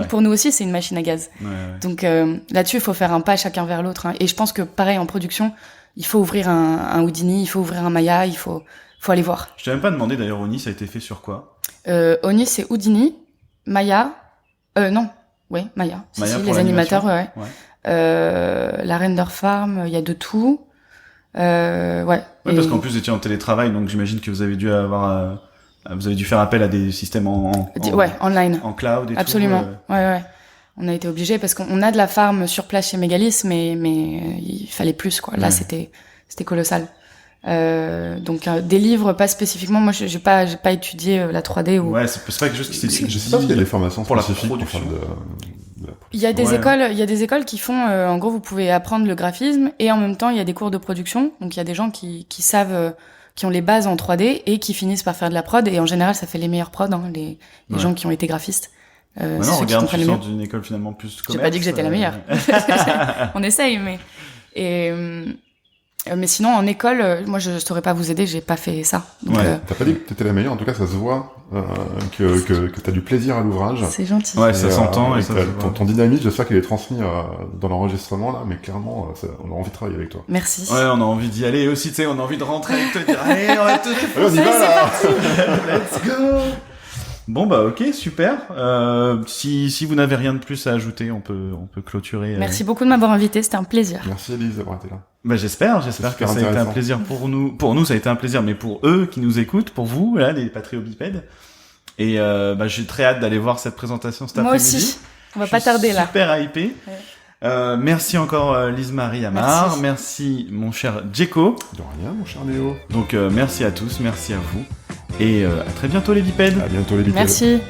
pour nous aussi, c'est une machine à gaz. Ouais. Donc là-dessus, il faut faire un pas chacun vers l'autre. Hein. Et je pense que pareil en production, il faut ouvrir un Houdini, il faut ouvrir un Maya, il faut aller voir. Je t'ai même pas demandé d'ailleurs, Oni, ça a été fait sur quoi? Oni, c'est Houdini, Maya, non, ouais, Maya. Maya si, pour les animateurs, ouais. Ouais. La Render Farm, il y a de tout. Ouais. Ouais, parce qu'en plus vous étiez en télétravail, donc j'imagine que vous avez dû faire appel à des systèmes online. En cloud et Absolument. tout. Ouais. On a été obligés parce qu'on a de la farm sur place chez Megalis, mais il fallait plus, quoi. Là, c'était colossal. Donc des livres, pas spécifiquement. Moi, j'ai pas étudié la 3D ou. Ouais, c'est pas quelque chose qui s'est. Je sais pas s'il y a des formations pour la spécifiques production. pour faire de la Il y a des écoles qui font, en gros, vous pouvez apprendre le graphisme et en même temps, il y a des cours de production. Donc, il y a des gens qui savent, qui ont les bases en 3D et qui finissent par faire de la prod. Et en général, ça fait les meilleurs prods, hein, les gens qui ont été graphistes. Maintenant, regarde, tu sors d'une école finalement plus commerce. J'ai pas dit que j'étais la meilleure. On essaye, mais sinon, en école, moi, je saurais pas vous aider, j'ai pas fait ça. Donc, T'as pas dit que t'étais la meilleure, en tout cas, ça se voit, que t'as du plaisir à l'ouvrage. C'est gentil. Ouais, ça s'entend. Et ça ton dynamisme, j'espère qu'il est transmis dans l'enregistrement, là, mais clairement, on a envie de travailler avec toi. Merci. Ouais, on a envie d'y aller. Et aussi, tu sais, on a envie de rentrer et de te dire, allez, on va te on y va, là. Let's go. Bon bah ok, super. Si vous n'avez rien de plus à ajouter, on peut clôturer. Merci beaucoup de m'avoir invité, c'était un plaisir. Merci Elise d'avoir été là. Bah j'espère que ça a été un plaisir pour nous. Pour nous ça a été un plaisir, mais pour eux qui nous écoutent, pour vous, là, les patriobipèdes. Et j'ai très hâte d'aller voir cette présentation cet après-midi. Moi aussi. On va pas tarder là. Super hypé. Ouais. Merci encore Lise-Marie Amar. Merci mon cher Djeko. De rien mon cher Néo. Donc merci à tous, merci à vous. Et à très bientôt les bipèdes. À bientôt les bipèdes. Merci.